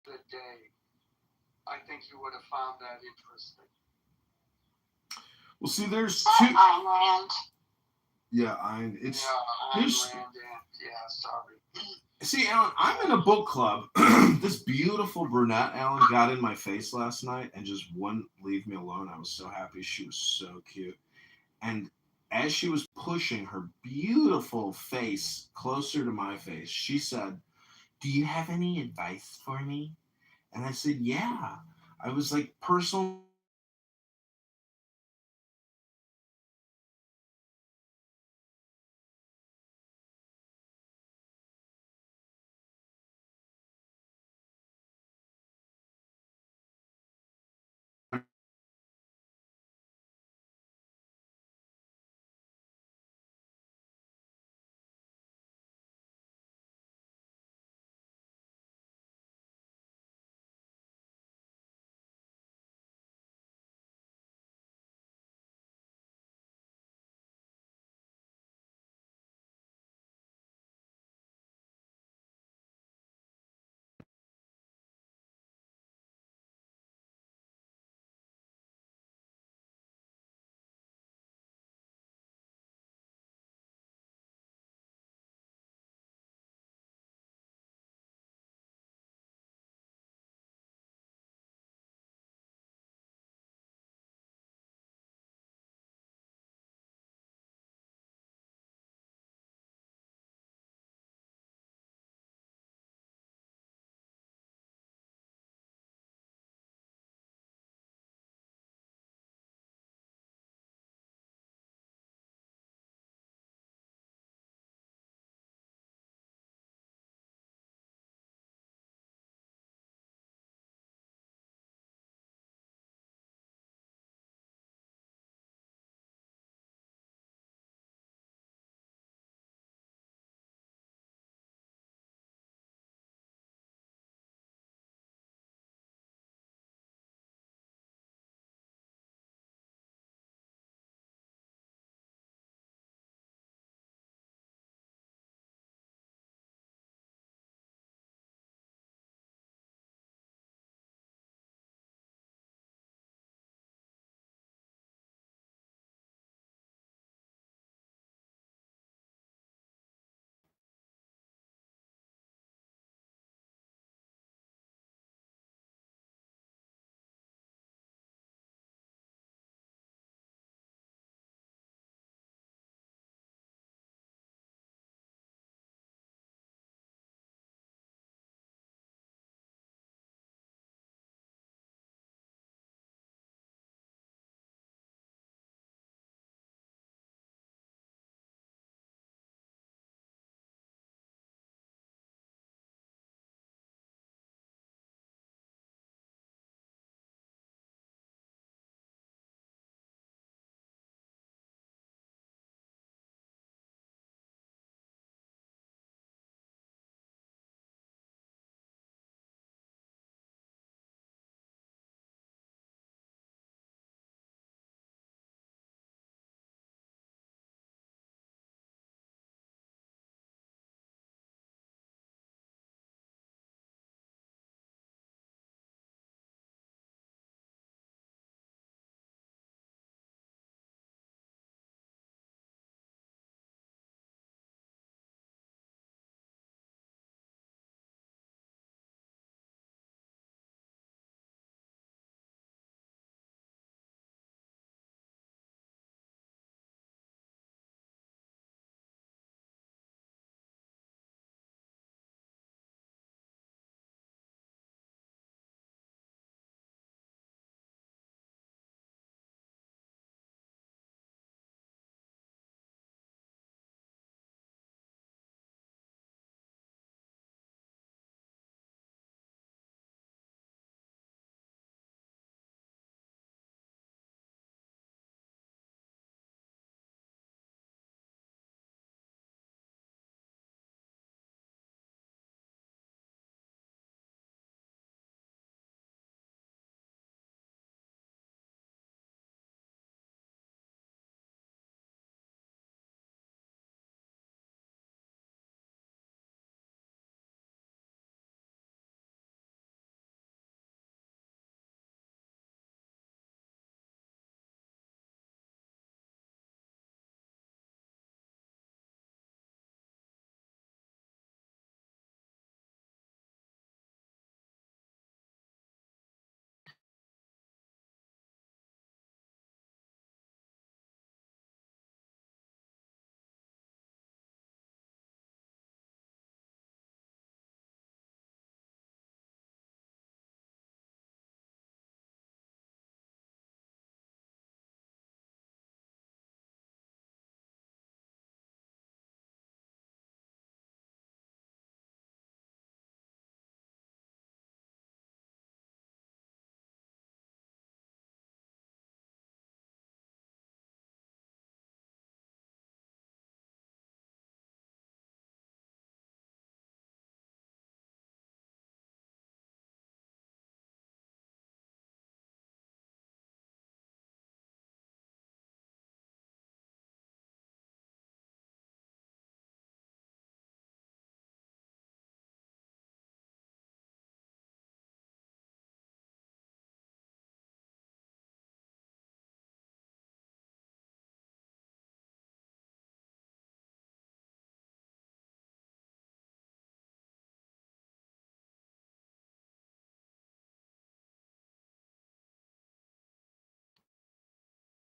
Good day. I think you would have found that interesting. Well, see, there's Is two. that Ayn Rand? Yeah, it's. Yeah, Ayn There's, Rand, yeah, sorry. see, Alan, I'm in a book club. This beautiful brunette, Alan, got in my face last night and just wouldn't leave me alone. I was so happy. She was so cute. And as she was pushing her beautiful face closer to my face, she said, "Do you have any advice for me?" And I said, "Yeah." I was like, personal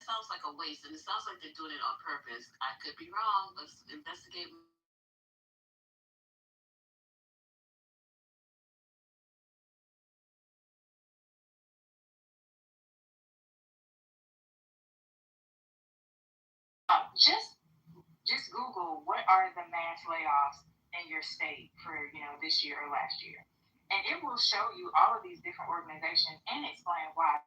sounds like a waste, and it sounds like they're doing it on purpose. I could be wrong. Let's investigate. Just Google what are the mass layoffs in your state for this year or last year, and it will show you all of these different organizations and explain why.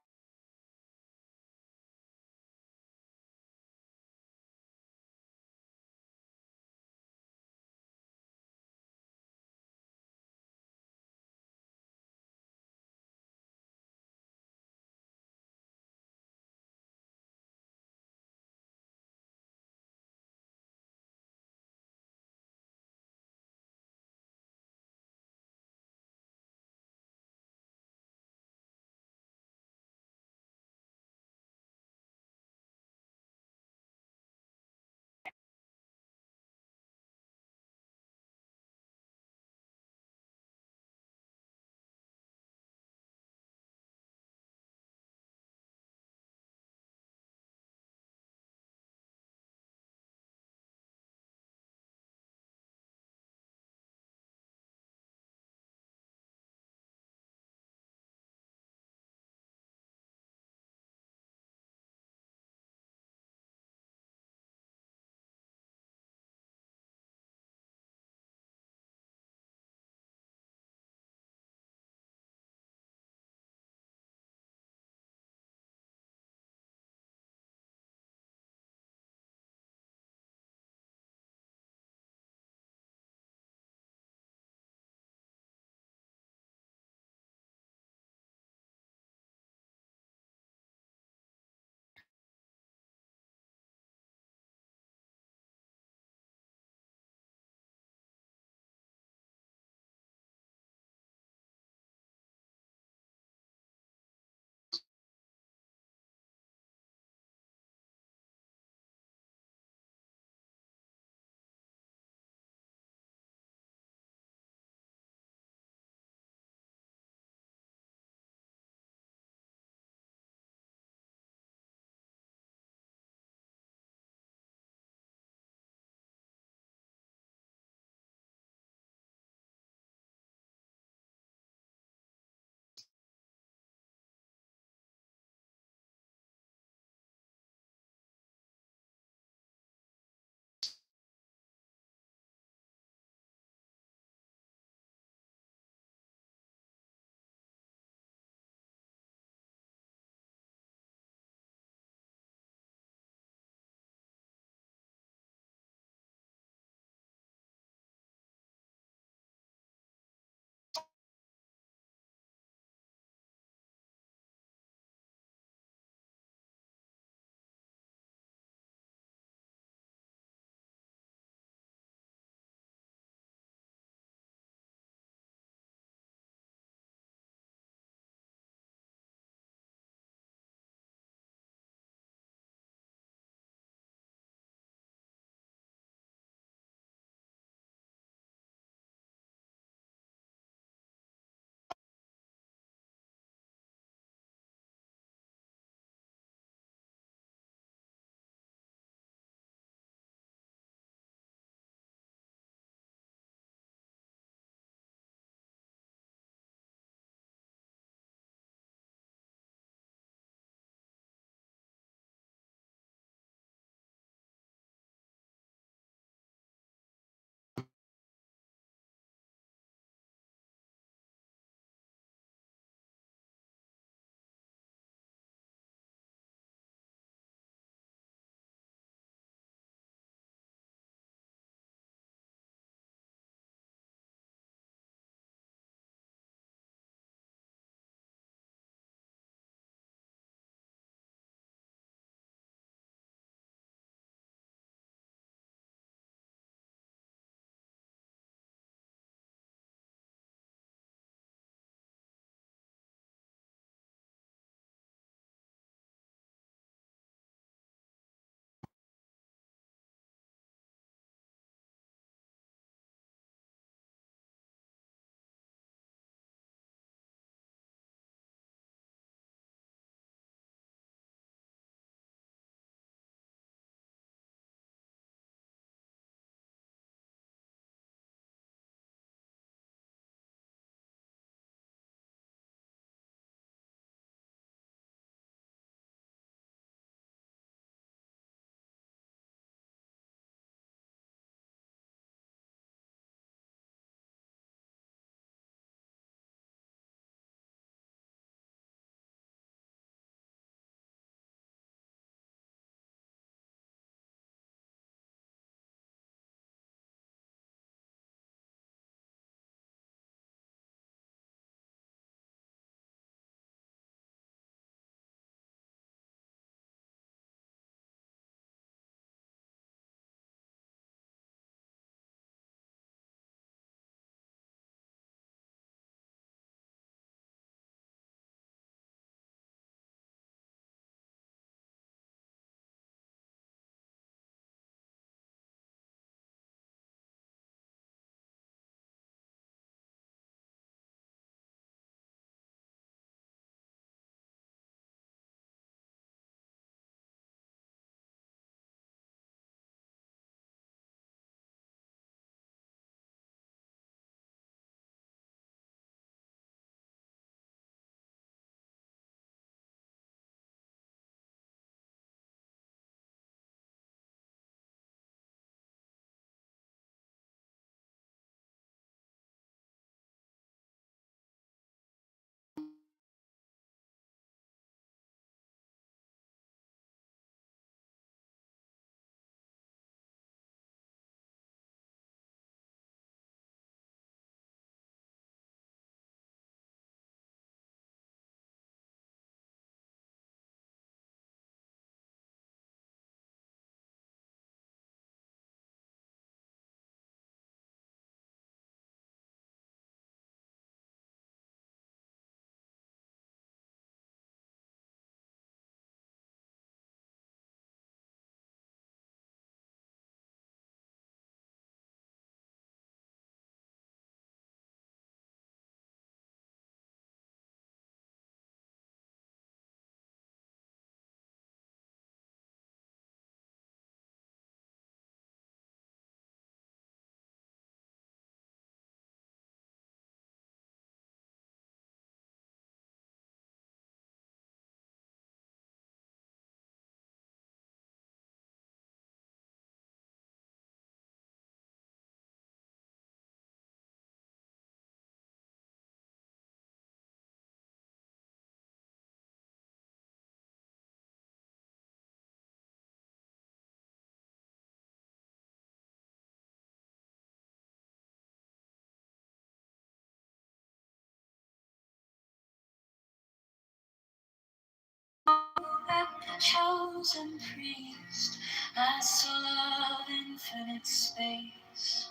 chosen priest. I still love infinite space.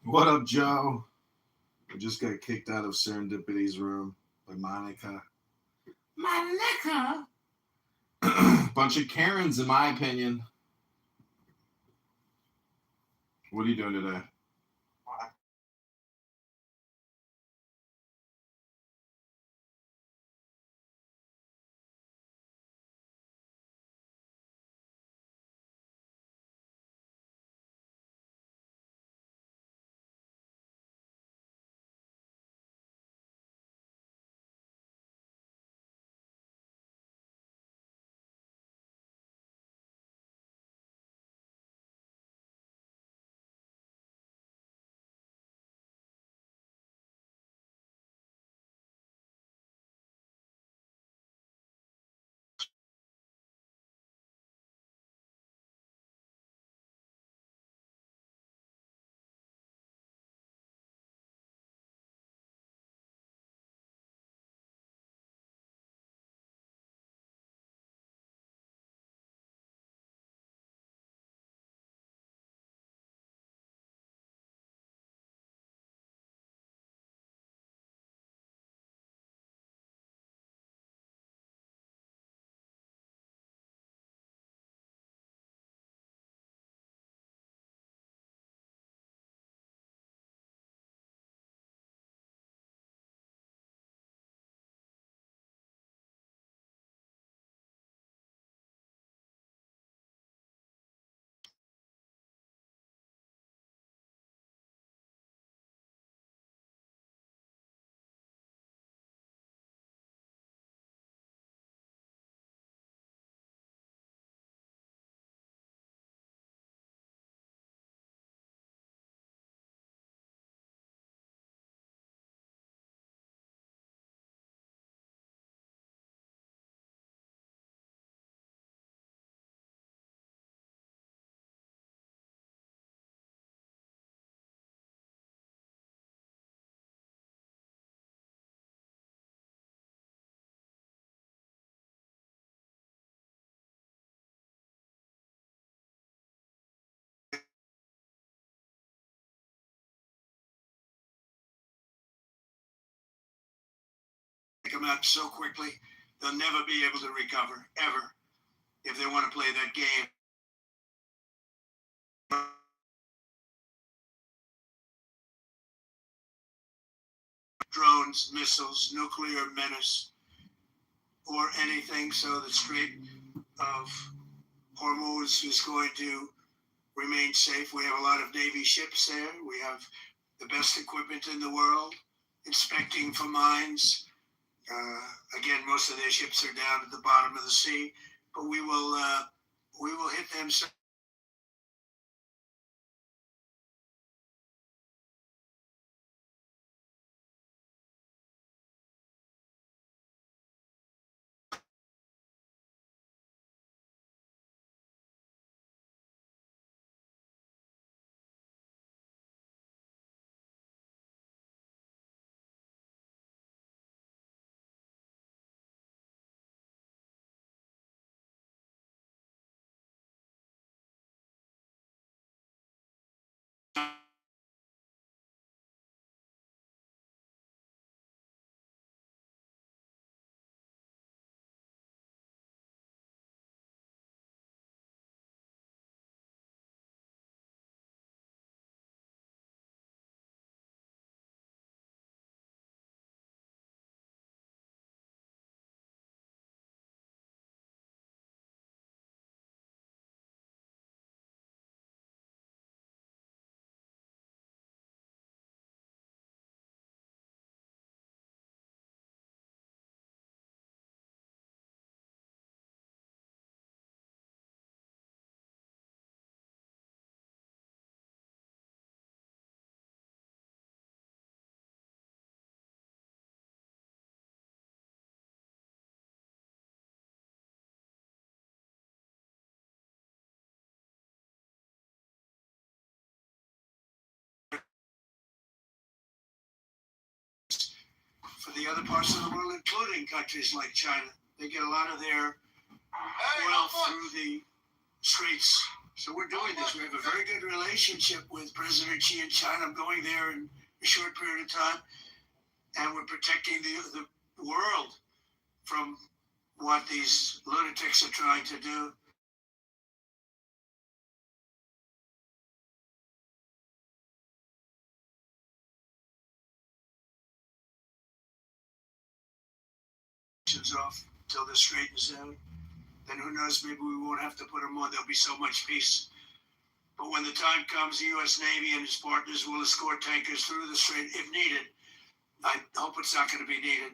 What up, Joe? I just got kicked out of Serendipity's room by Monica. Monica? Bunch of Karens, in my opinion. What are you doing today? Come out so quickly, they'll never be able to recover, ever, if they want to play that game. Drones, missiles, nuclear menace, or anything, so the Strait of Hormuz is going to remain safe. We have a lot of Navy ships there. We have the best equipment in the world, inspecting for mines. Again, most of their ships are down at the bottom of the sea, but we will hit them. For the other parts of the world, including countries like China. They get a lot of their well through the streets. So we're doing this. We have a very good relationship with President Xi in China. I'm going there in a short period of time, and we're protecting the world from what these lunatics are trying to do. Off till this straightens out. Then who knows, maybe we won't have to put them on. There'll be so much peace. But when the time comes, the U.S. Navy and its partners will escort tankers through the strait if needed. I hope it's not going to be needed.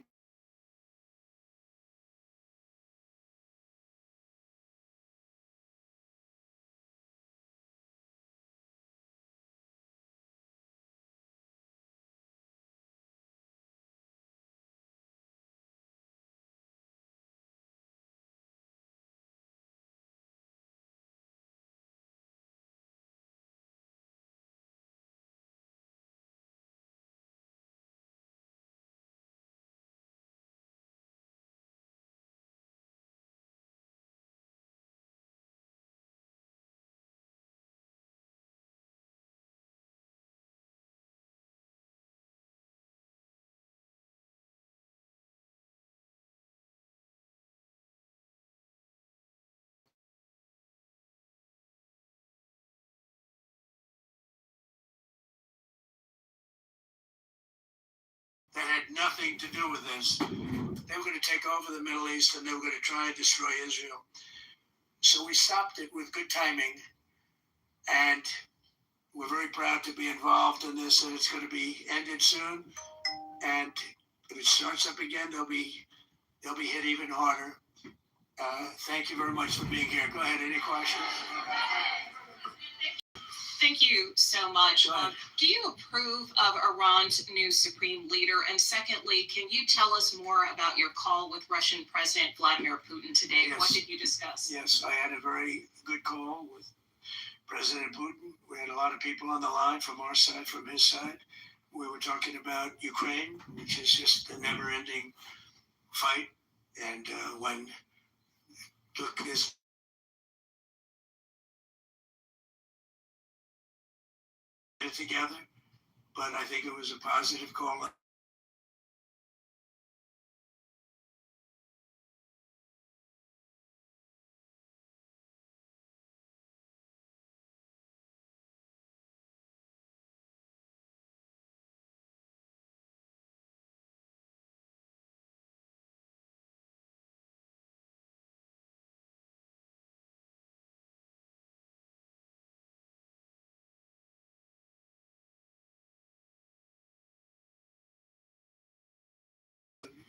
That had nothing to do with this. They were going to take over the Middle East and they were going to try and destroy Israel. So we stopped it with good timing, and we're very proud to be involved in this, and it's going to be ended soon. And if it starts up again, they'll be hit even harder. Thank you very much for being here. Go ahead. Any questions? Thank you so much. Do you approve of Iran's new supreme leader? And secondly, can you tell us more about your call with Russian President Vladimir Putin today? Yes. What did you discuss? Yes, I had a very good call with President Putin. We had a lot of people on the line from our side, from his side. We were talking about Ukraine, which is just a never-ending fight. And when took this together, but I think it was a positive call.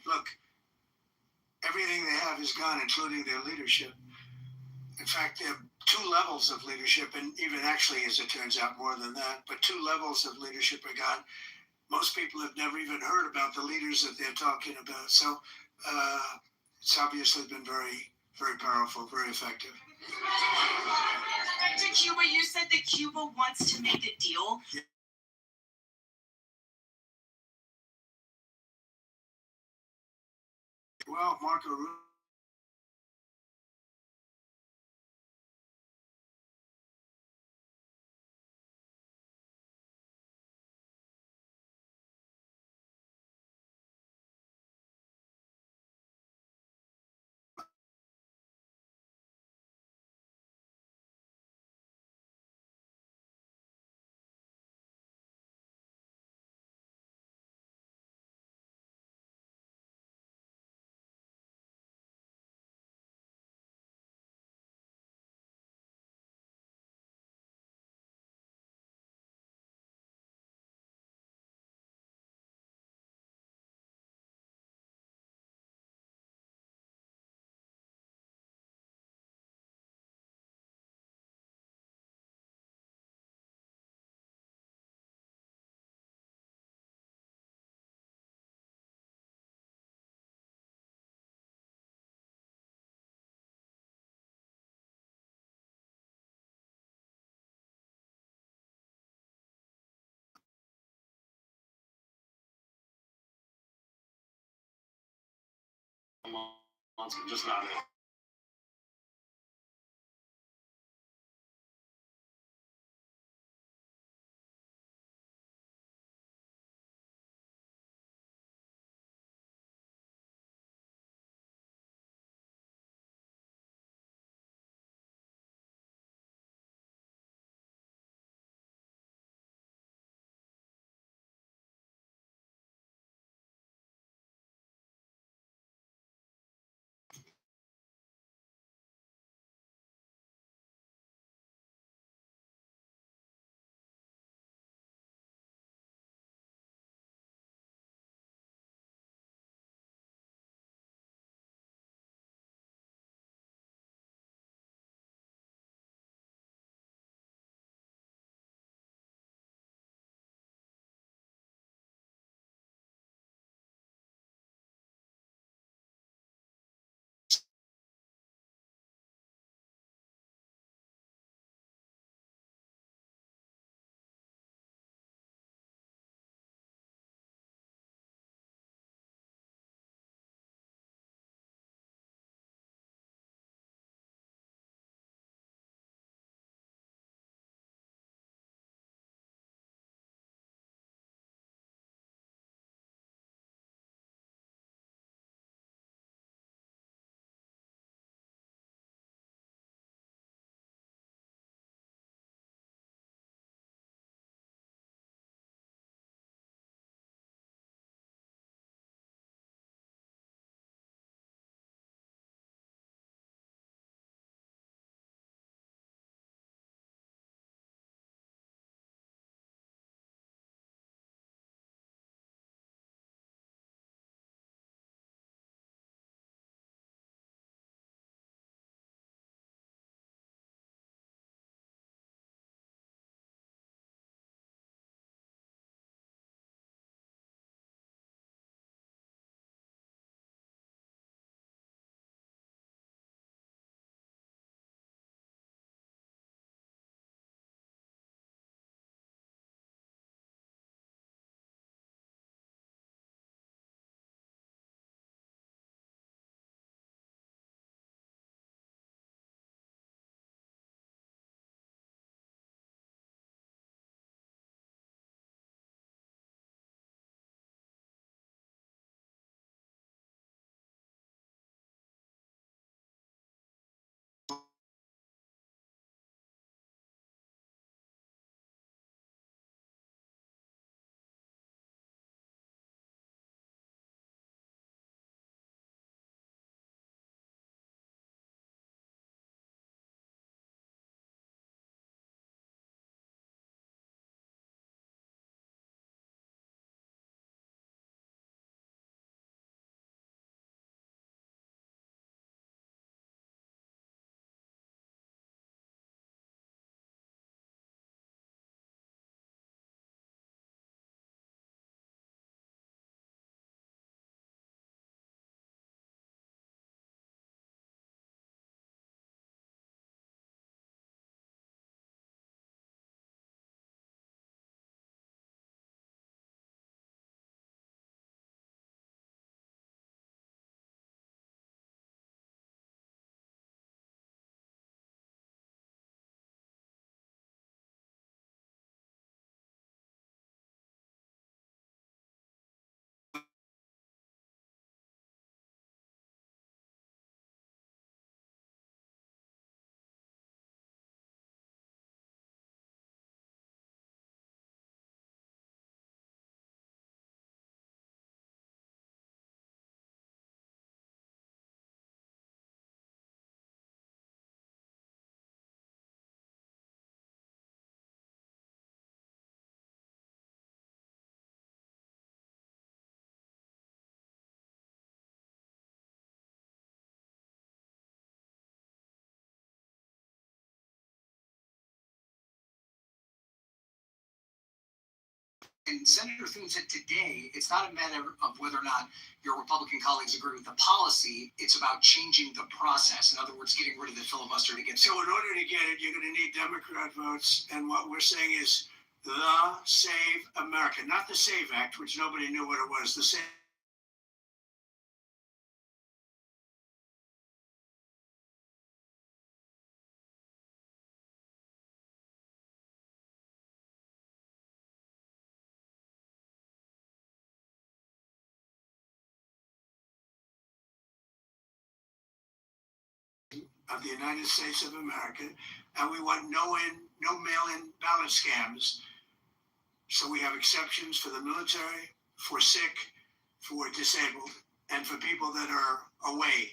Look, everything they have is gone, including their leadership. In fact, there are two levels of leadership, and even actually, as it turns out, more than that, but two levels of leadership are gone. Most people have never even heard about the leaders that they're talking about. So it's obviously been very, very powerful, very effective. Back to Cuba, you said that Cuba wants to make a deal. Well, Marco Rubio. Just not it. And Senator Thune said today, it's not a matter of whether or not your Republican colleagues agree with the policy, it's about changing the process. In other words, getting rid of the filibuster to get. So in order to get it, you're going to need Democrat votes. And what we're saying is the Save America, not the Save Act, which nobody knew what it was. The Save of the United States of America, and we want no mail-in ballot scams. So we have exceptions for the military, for sick, for disabled, and for people that are away,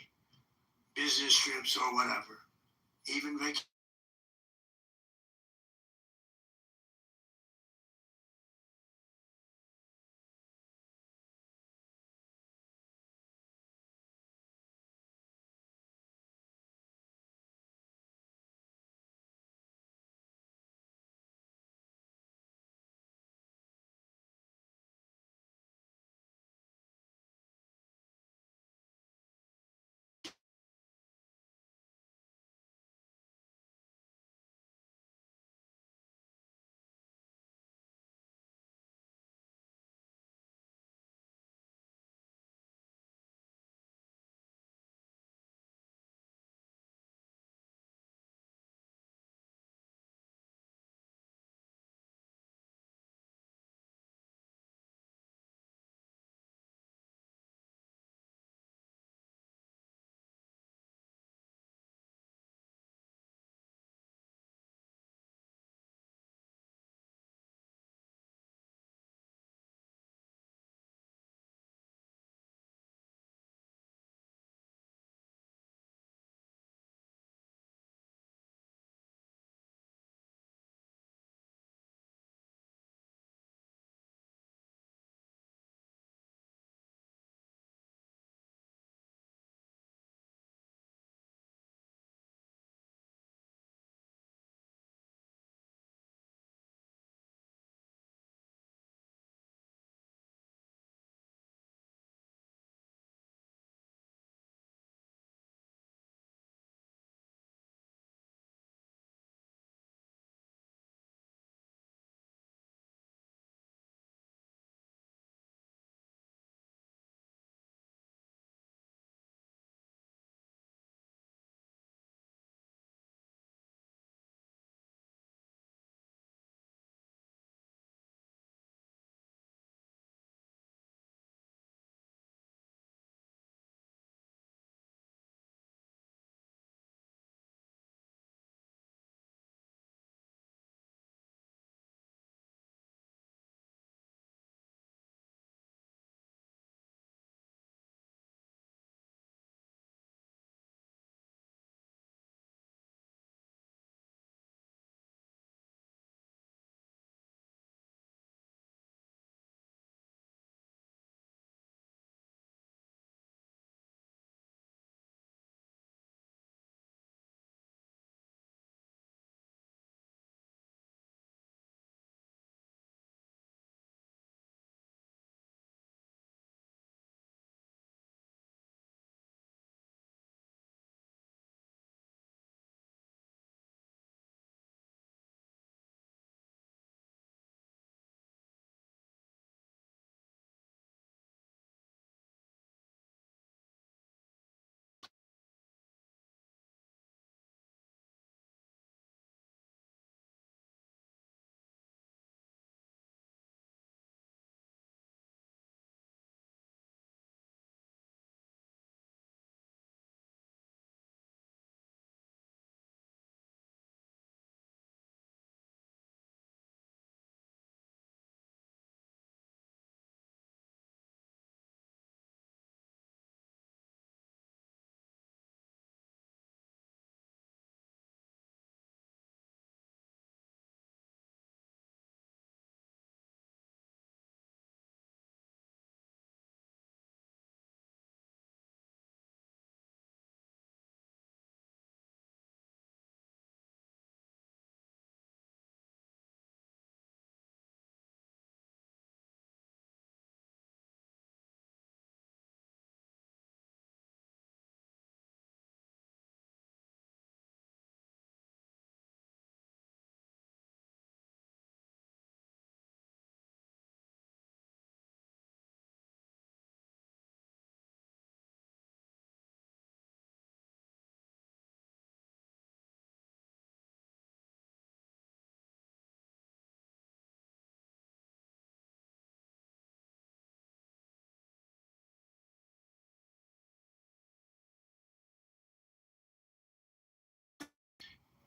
business trips or whatever, even vacation.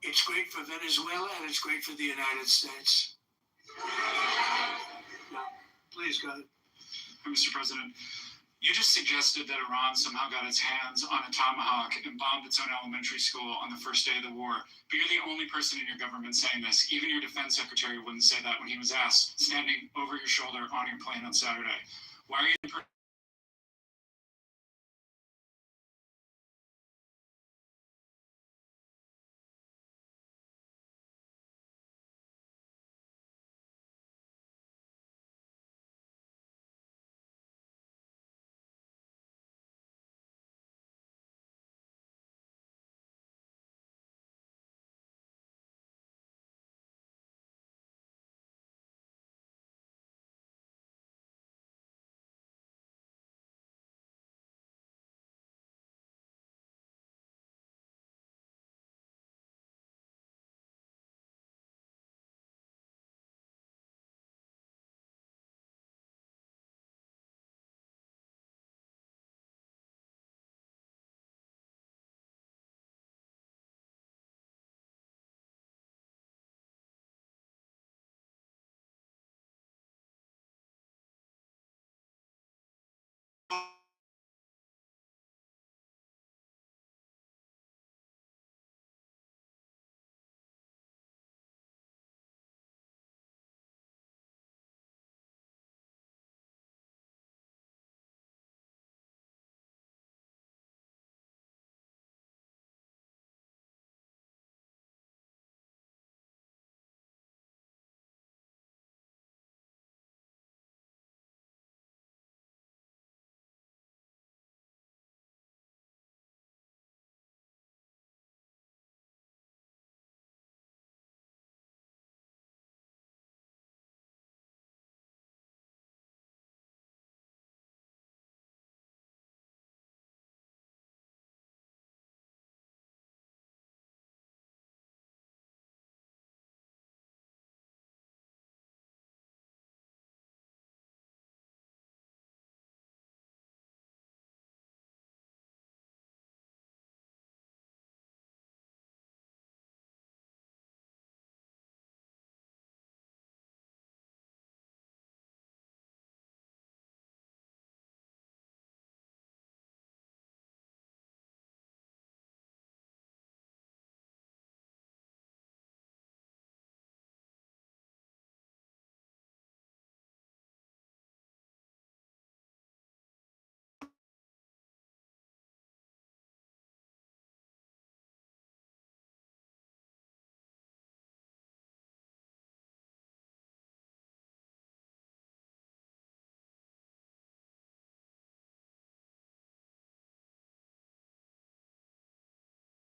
It's great for Venezuela and it's great for the United States. Please go ahead. Mr. President, you just suggested that Iran somehow got its hands on a tomahawk and bombed its own elementary school on the first day of the war. But you're the only person in your government saying this. Even your defense secretary wouldn't say that when he was asked, standing over your shoulder on your plane on Saturday. Why are you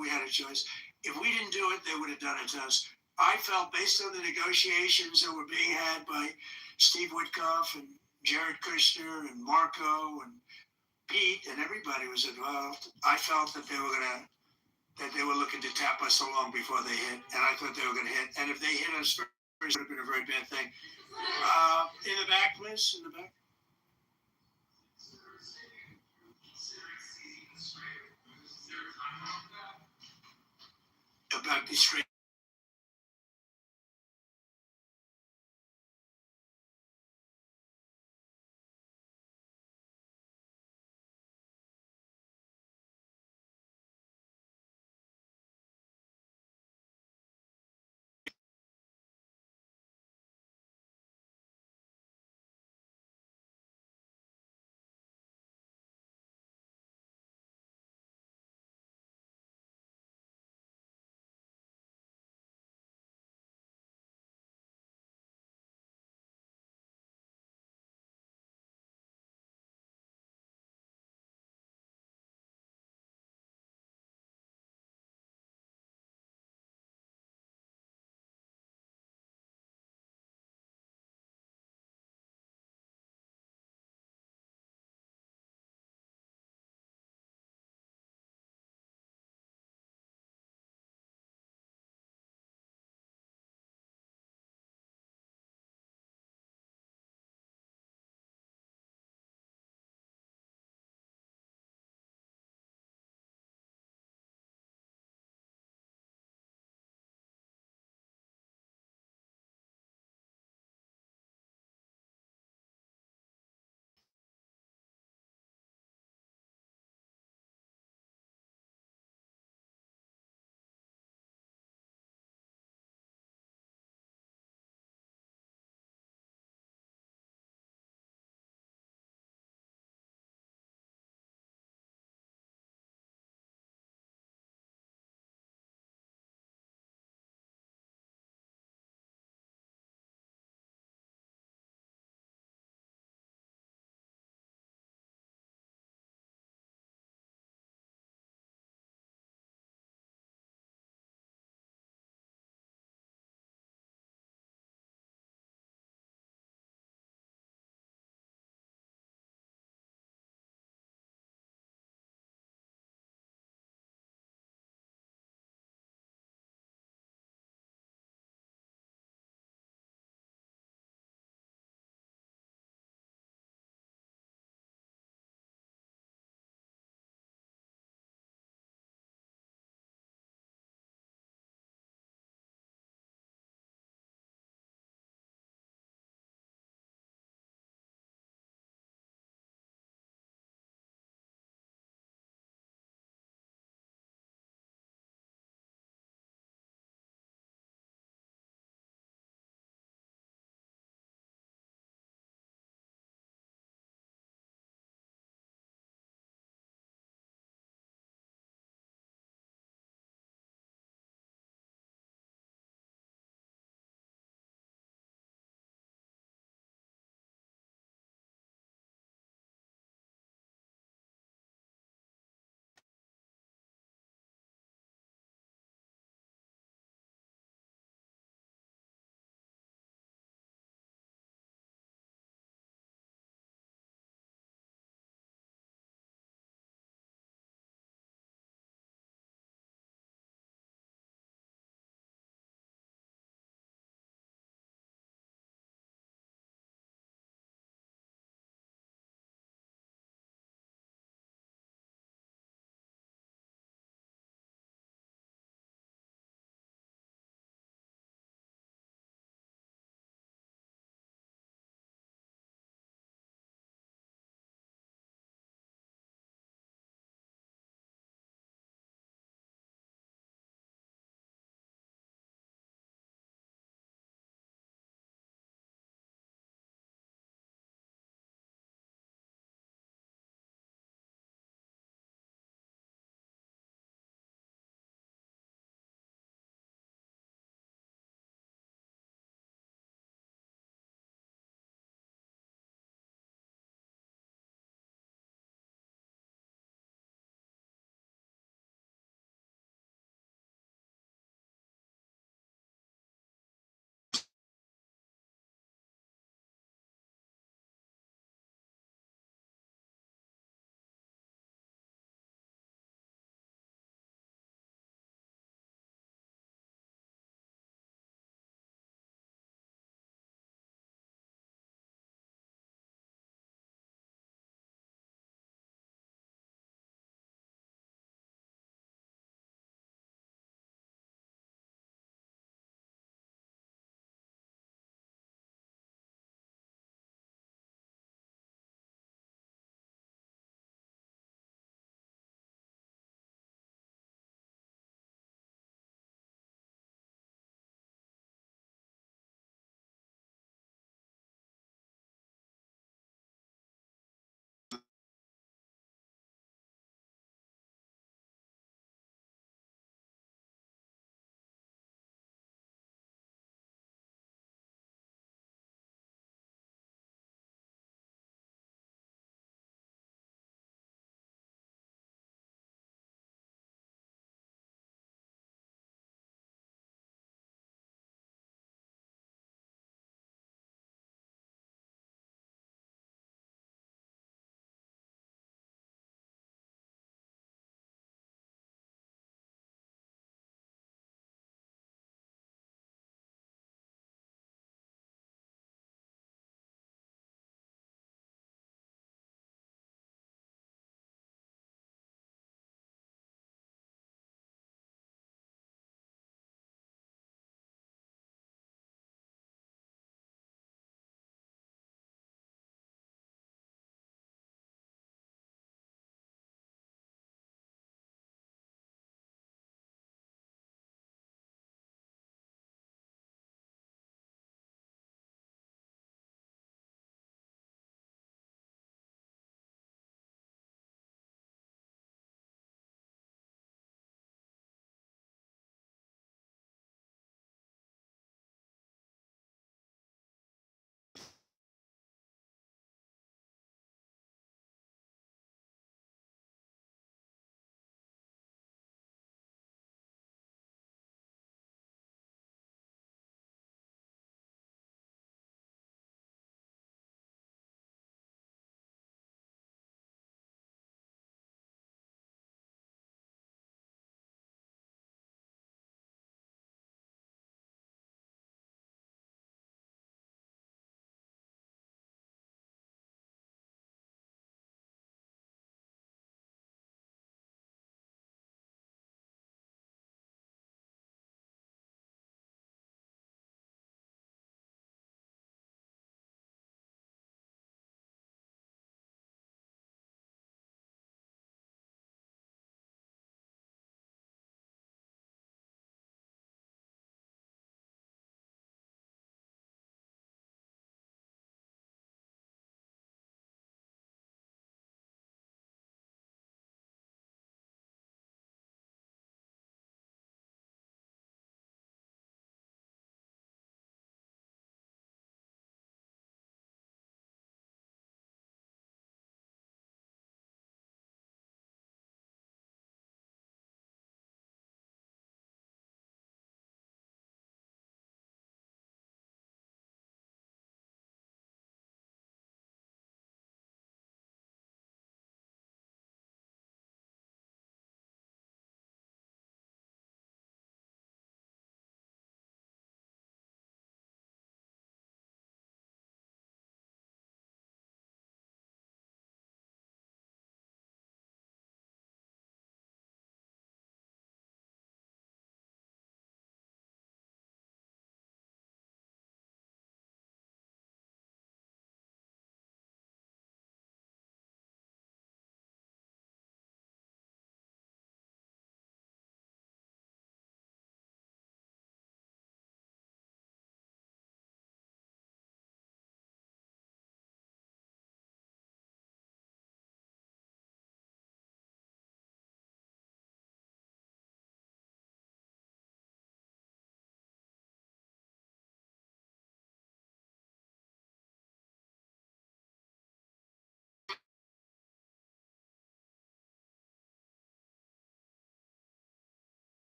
We had a choice. If we didn't do it, they would have done it to us. I felt based on the negotiations that were being had by Steve Witkoff and Jared Kushner and Marco and Pete and everybody was involved, I felt that they were looking to tap us along before they hit, and I thought they were going to hit. And if they hit us first, it would have been a very bad thing. In the back, please, in the back. About the straight.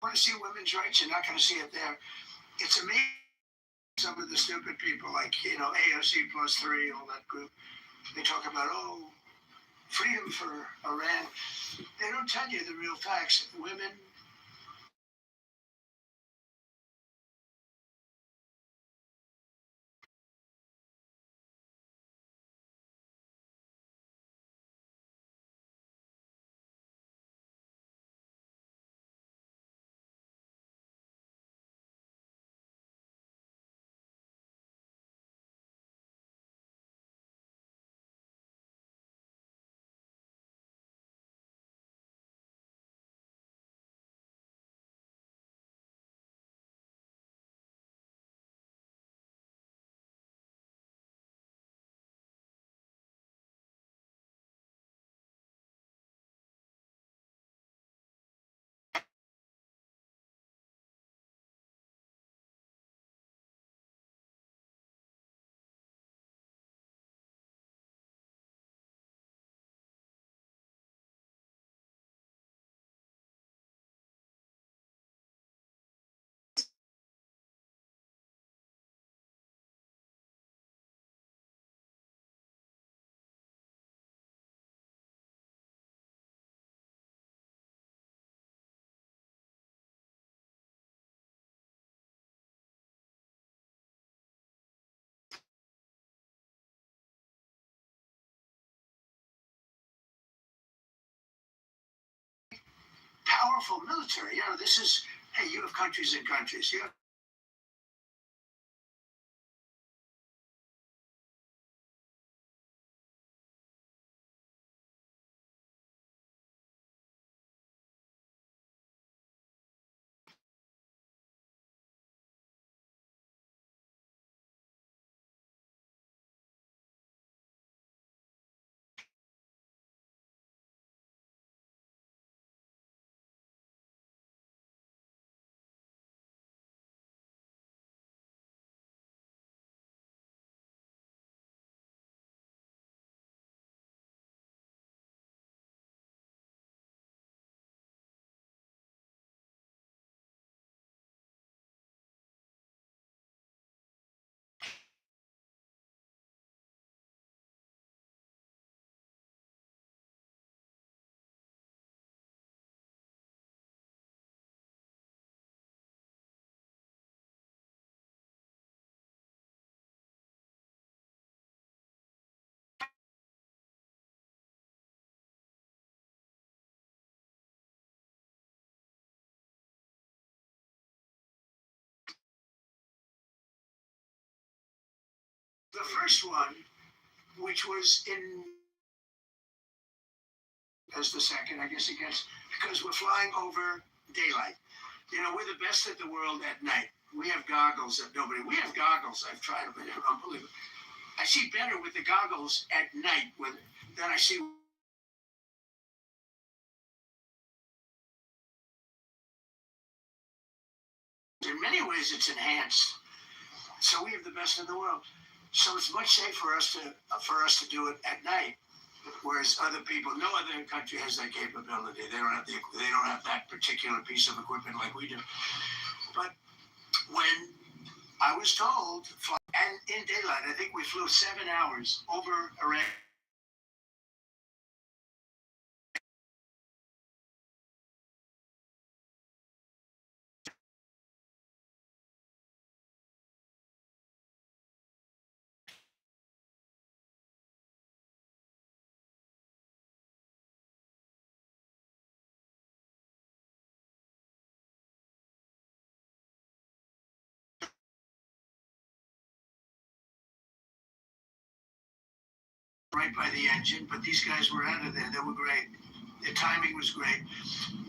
want to see women's rights, you're not going to see it there. It's amazing. Some of the stupid people, like, AOC plus 3, all that group, they talk about, freedom for Iran. They don't tell you the real facts. Women, powerful military. This is, hey, you have countries and countries. You have the first one, which was in as the second, I guess it gets, because we're flying over daylight. We're the best at the world at night. We have goggles that we have goggles. I've tried them, and they're unbelievable. I see better with the goggles at night than I see. In many ways, it's enhanced. So we have the best in the world. So it's much safer for us to do it at night, whereas other people, no other country has that capability. They don't have that particular piece of equipment like we do. But when I was told, and in daylight, I think we flew 7 hours over Iran. Right by the engine, but these guys were out of there. They were great. Their timing was great.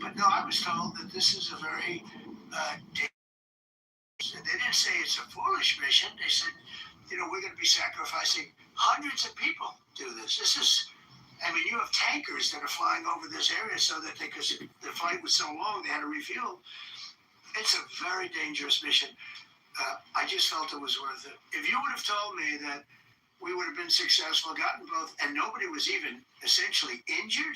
But no, I was told that this is a very they didn't say it's a foolish mission. They said, we're going to be sacrificing hundreds of people to do this. You have tankers that are flying over this area so that because the flight was so long, they had to refuel. It's a very dangerous mission. I just felt it was worth it. If you would have told me that we would have been successful, gotten both, and nobody was even essentially injured,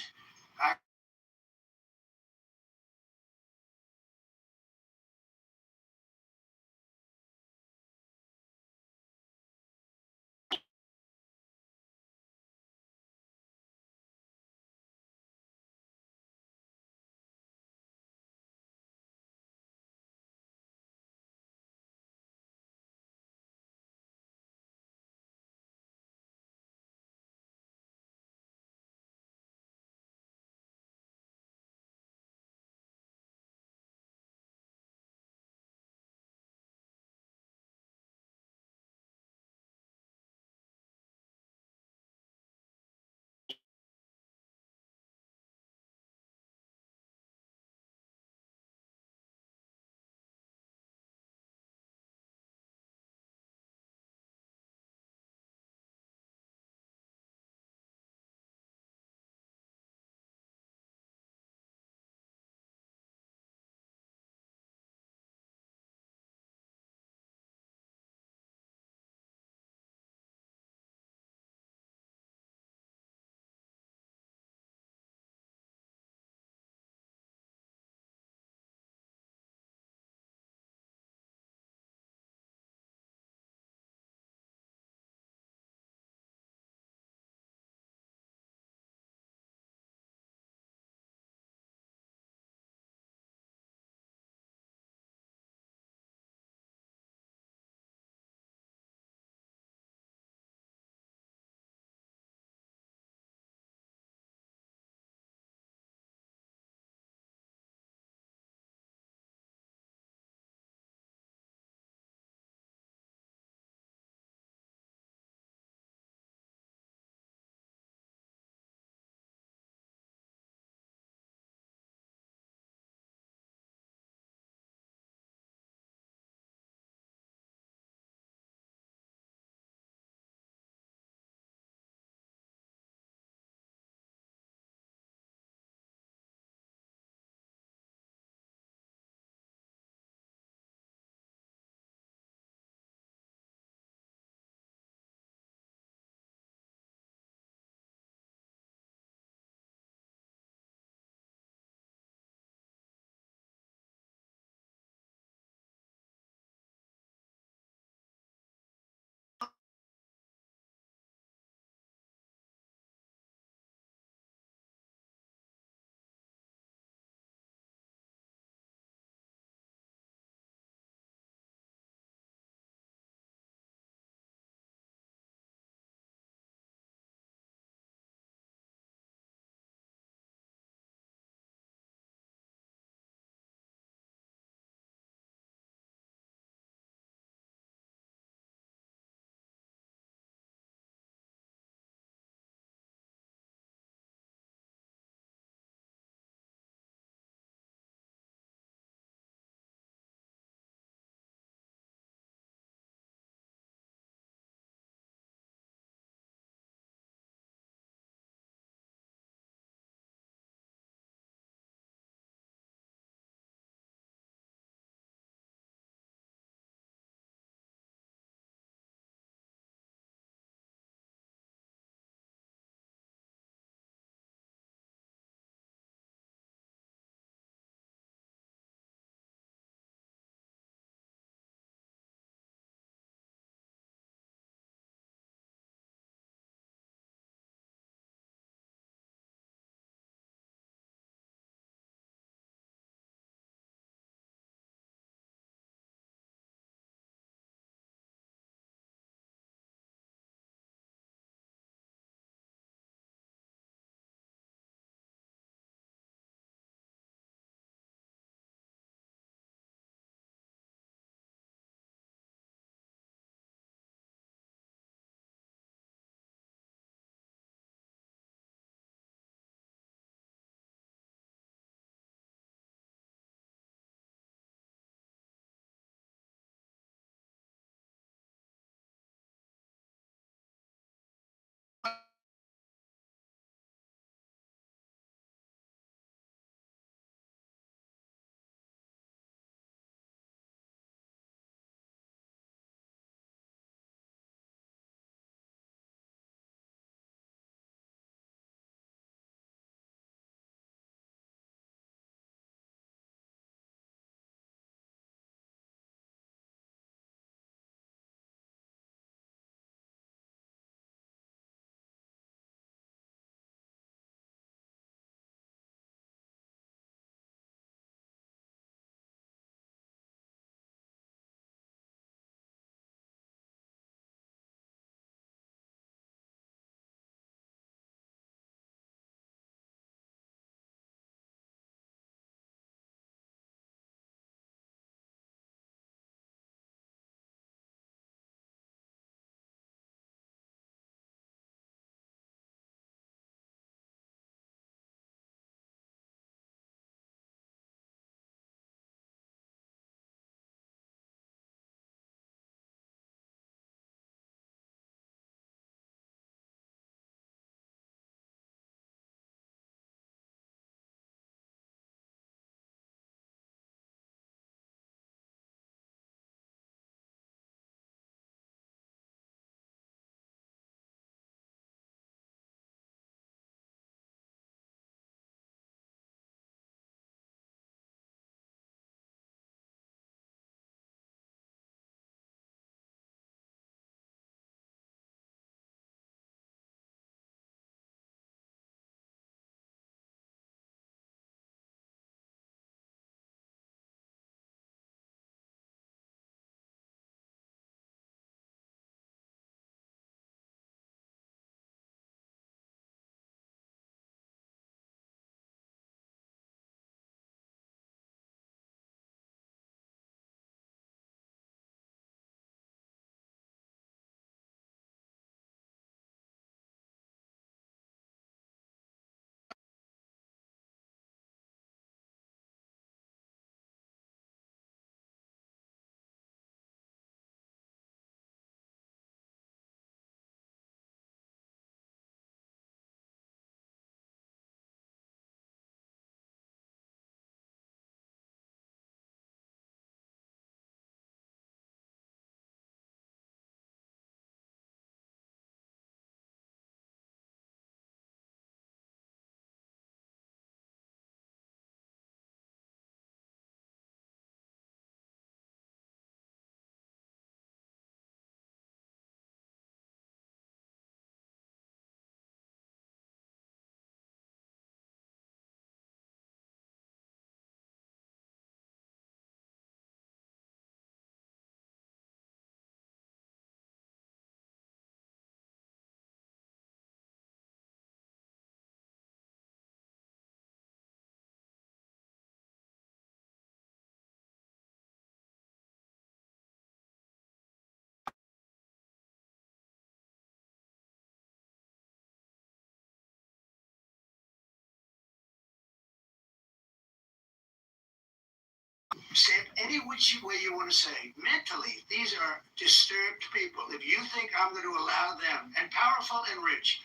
say it any which way you want to say. Mentally, these are disturbed people. If you think I'm going to allow them, and powerful and rich,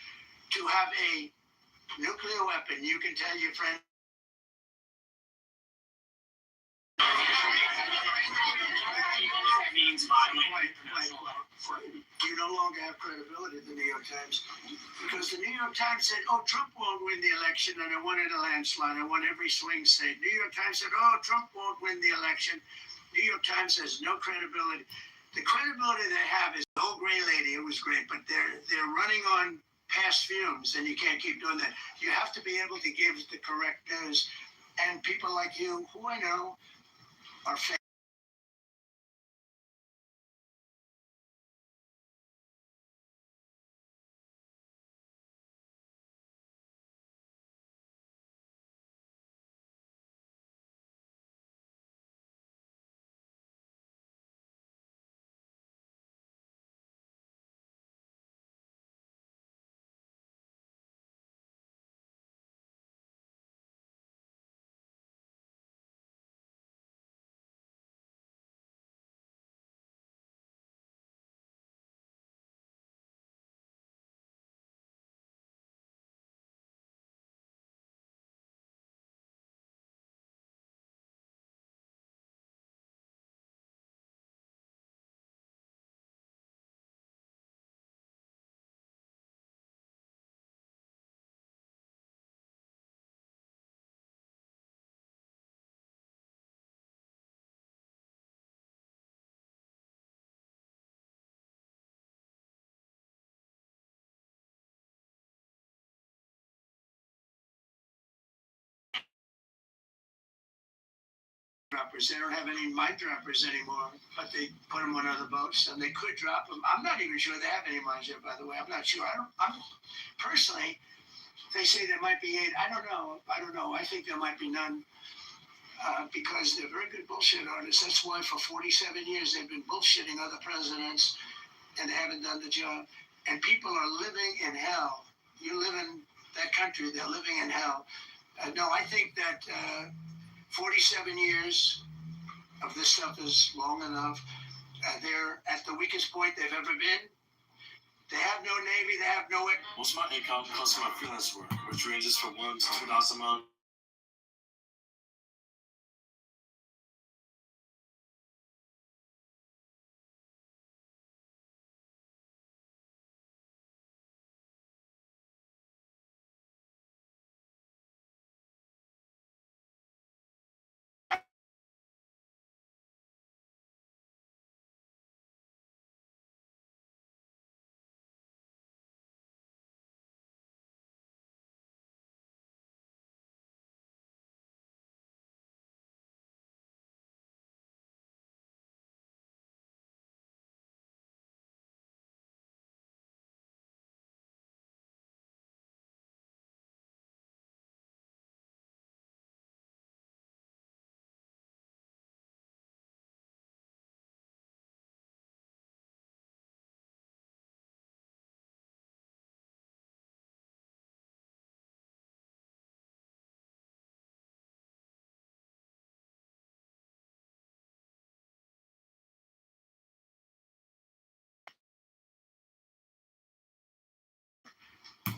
to have a nuclear weapon, you can tell your friend. You no longer have credibility at the New York Times because the New York Times said, "Oh, Trump won't win the election, and I won in a landslide. I won every swing state." New York Times said, "Oh, Trump won't win the election." New York Times has no credibility. The credibility they have is the old gray lady. It was great, but they're running on past fumes, and you can't keep doing that. You have to be able to give the correct news, and people like you, who I know, are fake. Droppers. They don't have any mine droppers anymore, but they put them on other boats, and they could drop them. I'm not even sure they have any mines yet, by the way. I'm not sure. I'm personally, they say there might be 8. I don't know. I think there might be none because they're very good bullshit artists. That's why for 47 years they've been bullshitting other presidents, and they haven't done the job. And people are living in hell. You live in that country, they're living in hell. No, I think that 47 years of this stuff is long enough. They're at the weakest point they've ever been. They have no Navy, they have no... Most of my income comes from my freelance work, which ranges from $1,000 to $2,000 a month.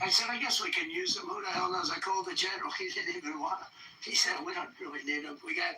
I said, I guess we can use them. Who the hell knows? I called the general. He didn't even want them. He said, we don't really need them. We got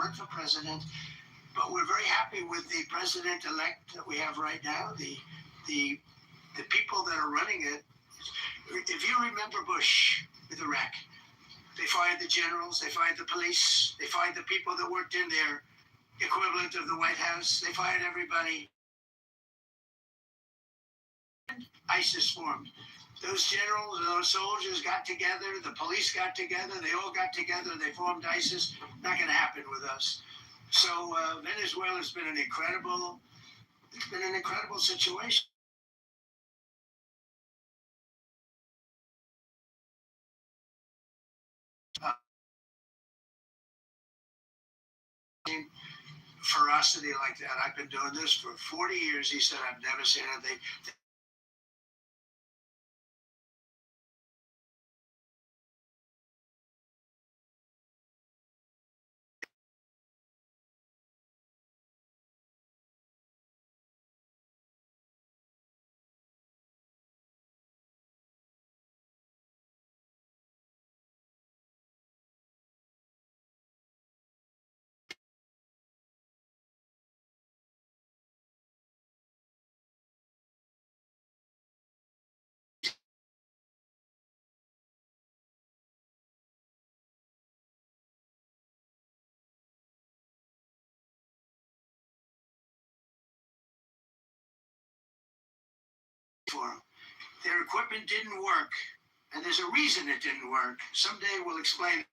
work for president, but we're very happy with the president-elect that we have right now. The people that are running it. If you remember Bush with Iraq, they fired the generals, they fired the police, they fired the people that worked in their equivalent of the White House. They fired everybody. ISIS formed. Those generals and those soldiers got together, the police got together, they all got together, they formed ISIS. Not going to happen with us. So Venezuela's been an incredible situation. Ferocity like that. I've been doing this for 40 years. He said, I've never seen anything. For them. Their equipment didn't work, and there's a reason it didn't work. Someday we'll explain.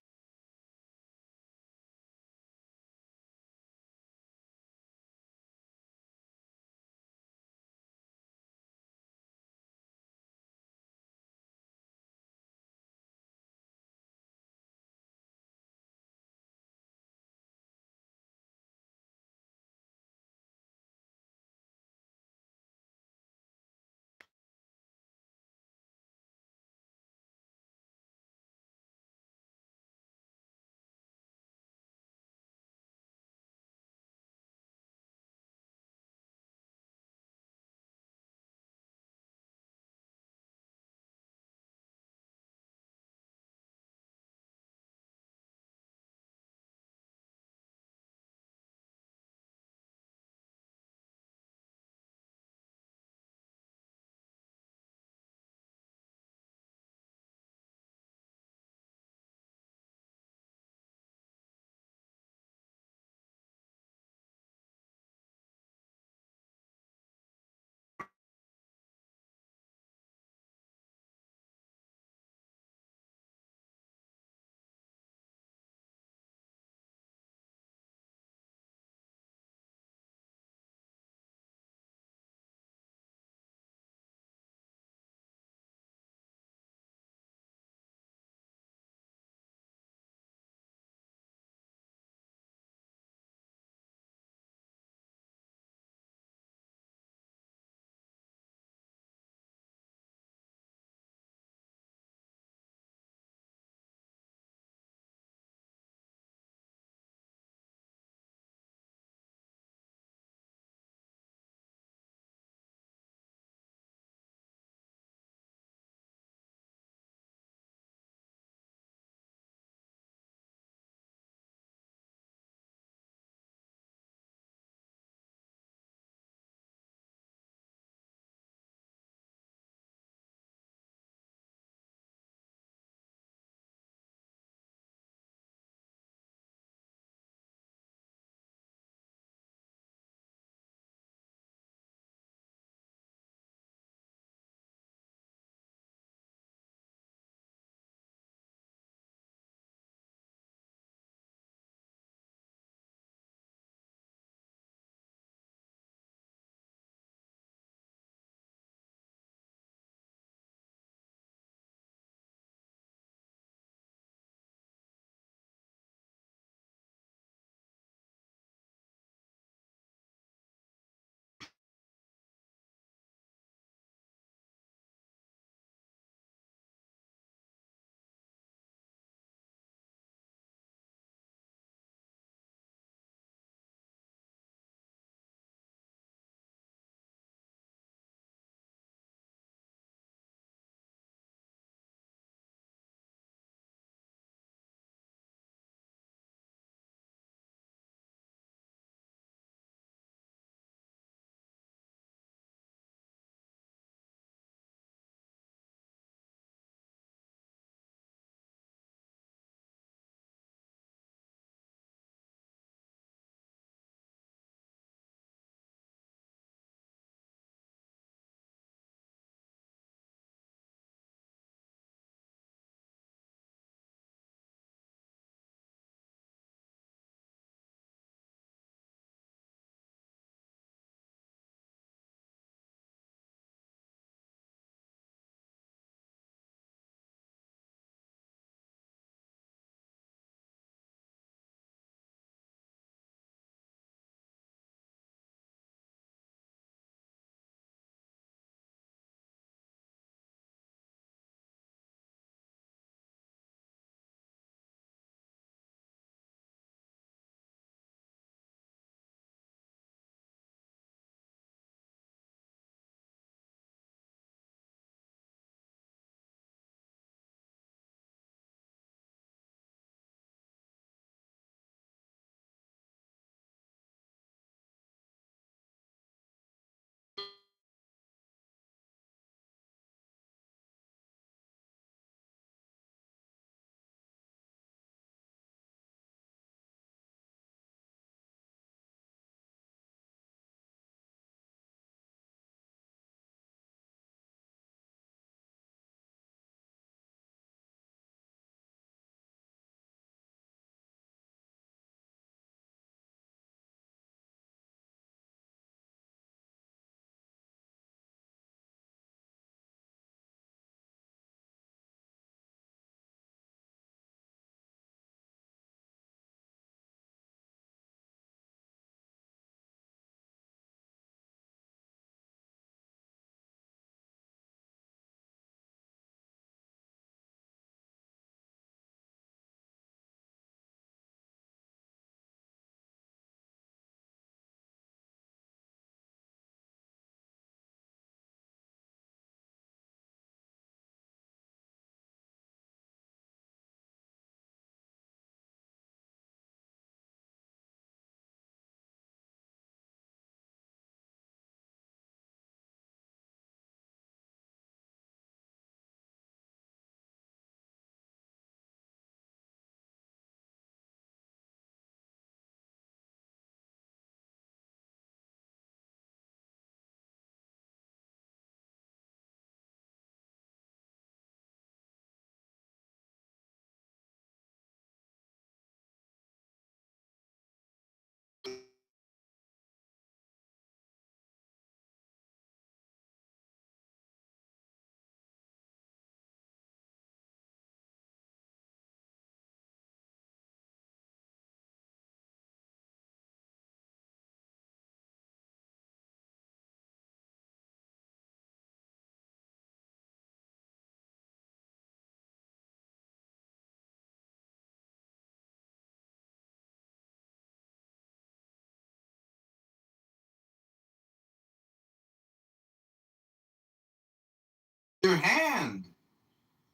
your hand.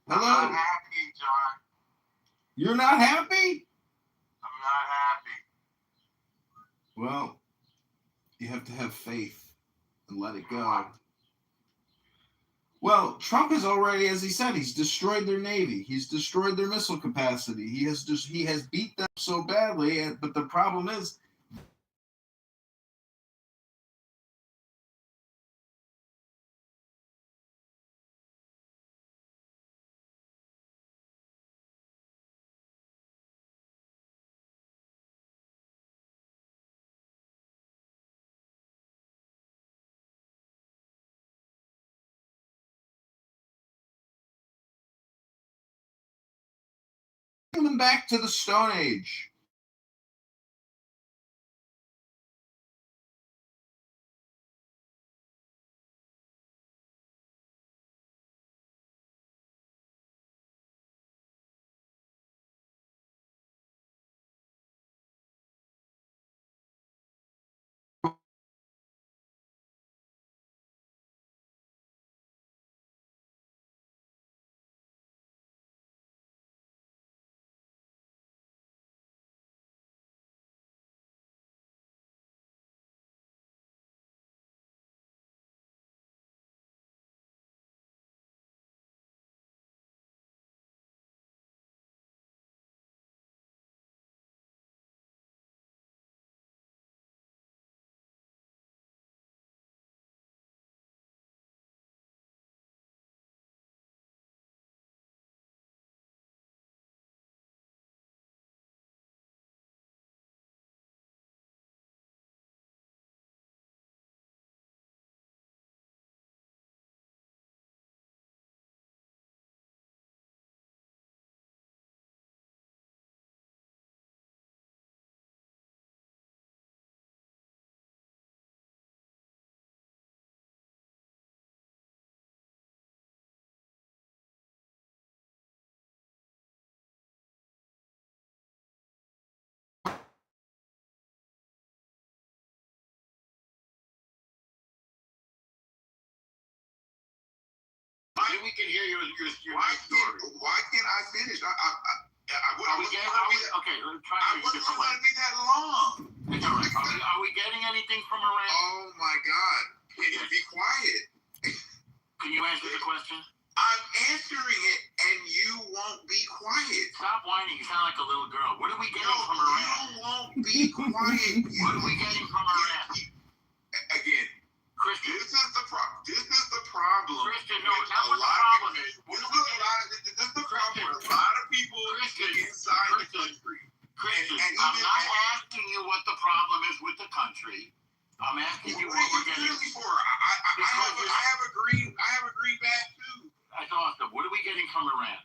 I'm Hello? not happy, John. You're not happy? I'm not happy. Well, you have to have faith and let it go. Well, Trump has already, as he said, he's destroyed their navy. He's destroyed their missile capacity. He has beat them so badly. But the problem is, bring them back to the Stone Age. We can hear your story. Why can't I finish? I wasn't going to be that long. It's all right. Are we getting anything from Iran? Oh my God! Can you be quiet? Can you answer the question? I'm answering it, and you won't be quiet. Stop whining. You sound like a little girl. What are we getting from Iran? You won't be quiet. What are we getting from Iran? Again, Christian. This is the problem. Christian, no, that's what the problem is. This is the problem with a lot of people inside the country. Christian, I'm not asking you what the problem is with the country. I'm asking you what we're getting. Really for? I have a green badge too. That's awesome. What are we getting from Iran?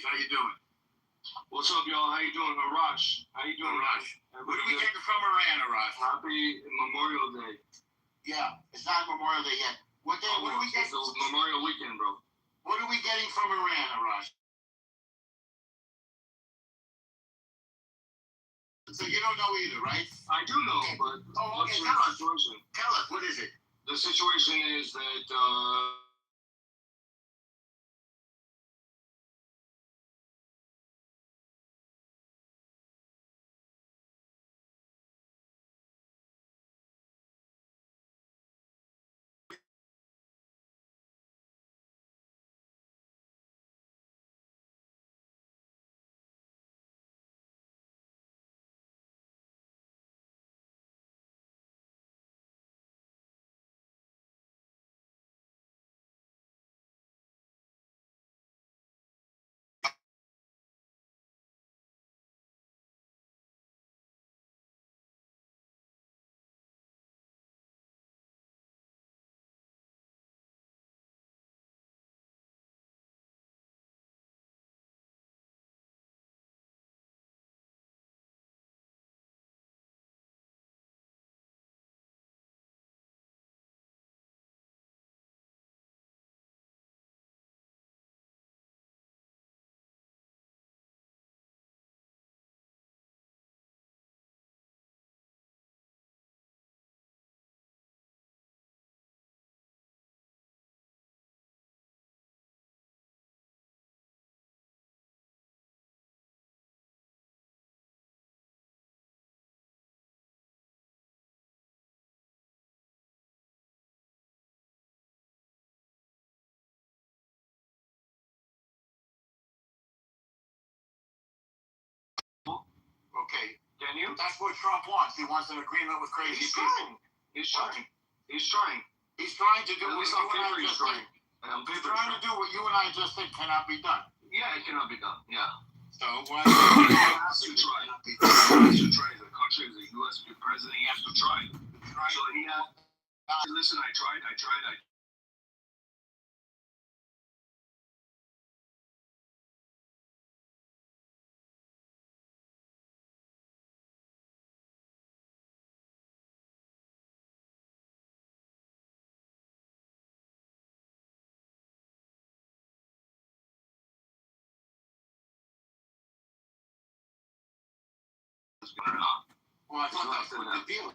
How you doing? What's up, y'all? How you doing? Arash. How you doing, Arash? What are we getting from Iran, Arash? Happy Memorial Day. Yeah, it's not Memorial Day yet. What are we getting? It's Memorial Weekend, bro. What are we getting from Iran, Arash? So you don't know either, right? I do know, but what's the situation? Tell us, what is it? The situation is that Okay, Can you? that's what Trump wants. He wants an agreement with crazy He's people. trying. He's trying. He's trying. He's trying to do At what least you on and I paper he's just trying. think. On He's paper trying to do what you and I just think cannot be done. Yeah, it cannot be done. Yeah. So why? He has to try. He has to try. The country, as a U.S. president, he has to try. So he has. Listen, I tried. Well, I thought that's what the deal.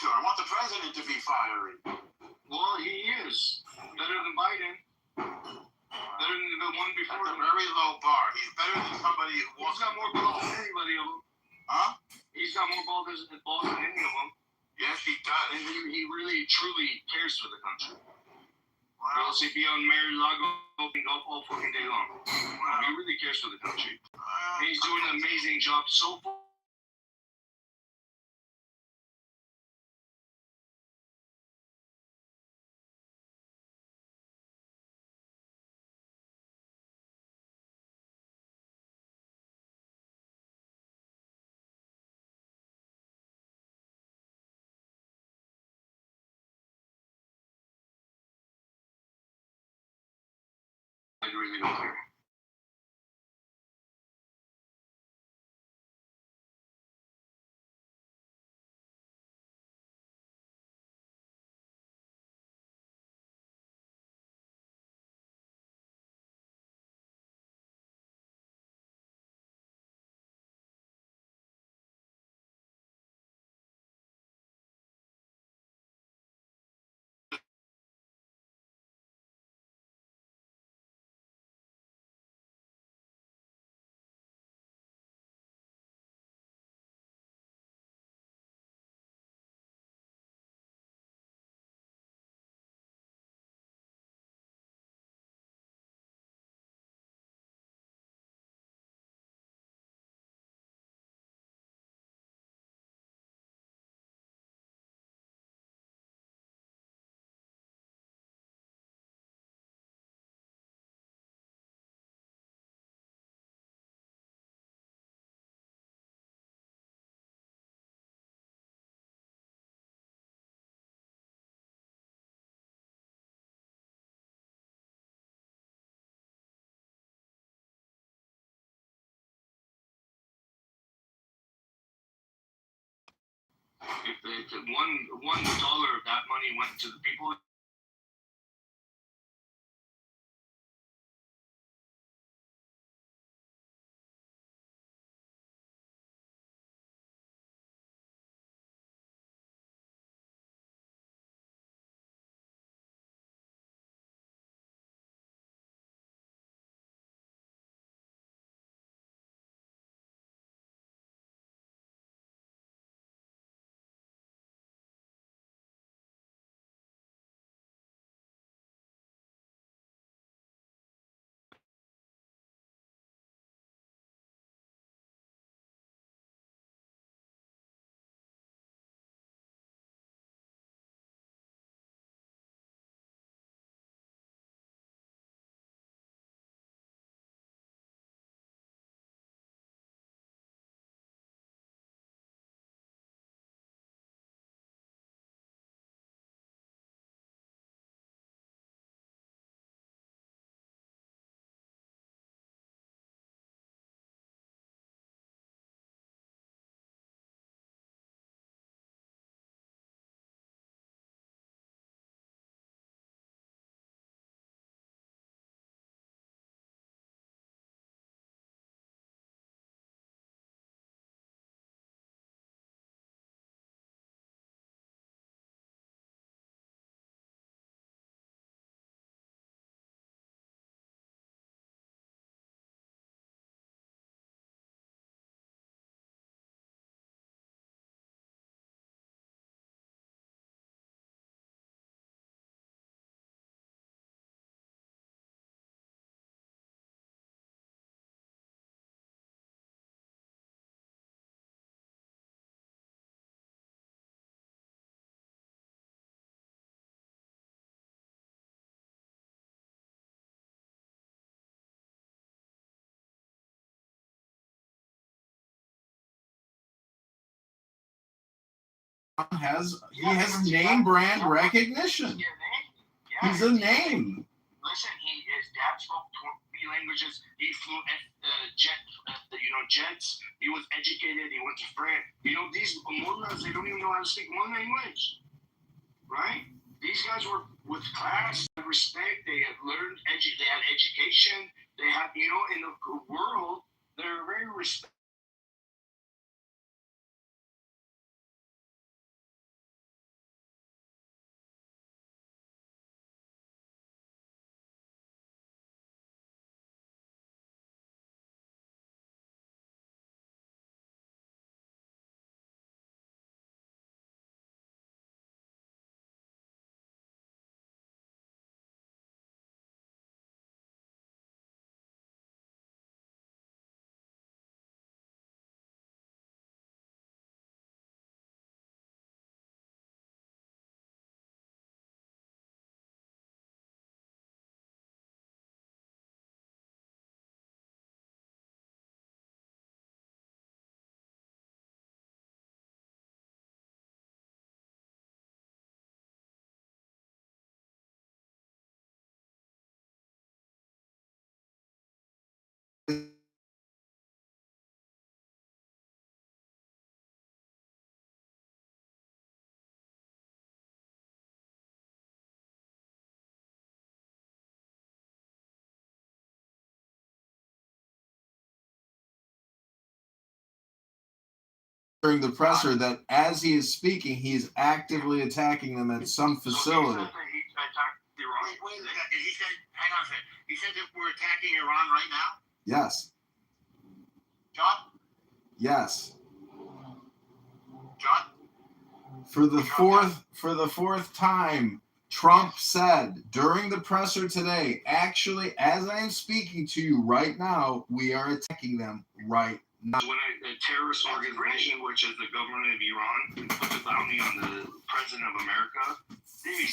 I want the president to be fiery. Well, he is. Better than Biden. Better than the one before. That's a very low bar. He's better than somebody who He's got more balls than anybody of them. Huh? He's got more balls than any of them. Yes, he does. And he really, truly cares for the country. Wow. Else he'd be on Mar-a-Lago all fucking day long. Wow. He really cares for the country. And he's doing an amazing job so far. I really don't care. If $1 of that money went to the people. He has name brand recognition. He's a name. Listen, his dad spoke 20 languages. He flew jets. He was educated. He went to France. These Mullas, they don't even know how to speak one language, right? These guys were with class, respect. They had learned. They had education. They had, in the world, they're very respected. during the presser that as he is speaking, he is actively attacking them at some facility. Wait a second. He said, hang on a second. He said that we're attacking Iran right now? Yes. John? Yes. John? For the fourth time, Trump said during the presser today, actually, as I am speaking to you right now, we are attacking them right now. When a terrorist organization, which is the government of Iran, puts a bounty on the president of America, they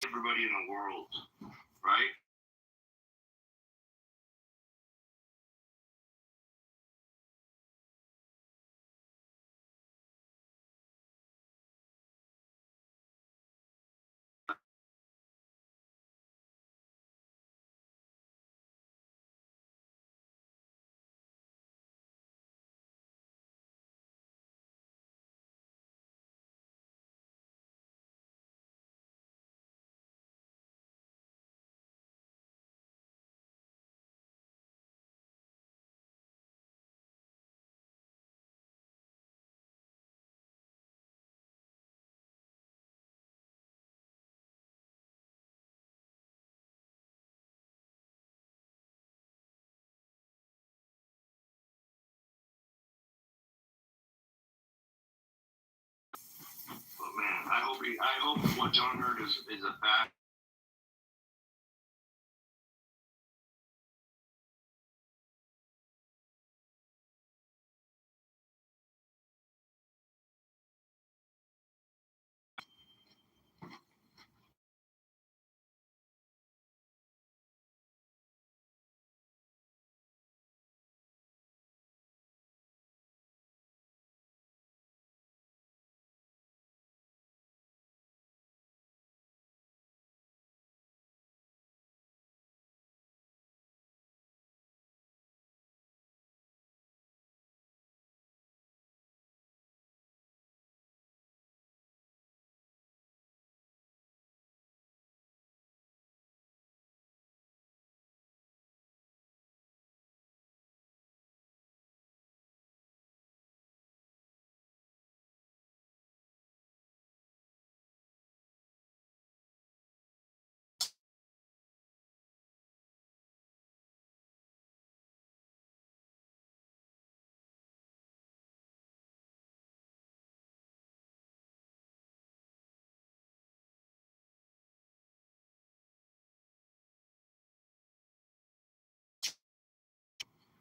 everybody in the world, right? But man, I hope what John heard is a fact.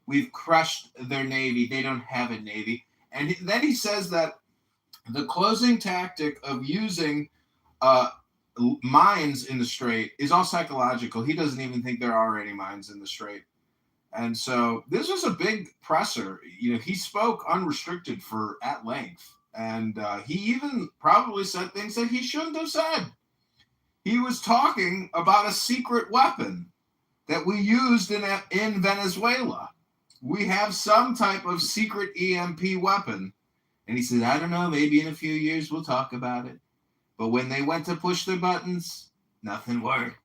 We've crushed their Navy. They don't have a Navy. And then he says that the closing tactic of using mines in the Strait is all psychological. He doesn't even think there are any mines in the Strait. And so this was a big presser. You know, he spoke unrestricted for at length. And he even probably said things that he shouldn't have said. He was talking about a secret weapon that we used in Venezuela. We have some type of secret EMP weapon. And he said, I don't know, maybe in a few years we'll talk about it. But when they went to push their buttons, nothing worked.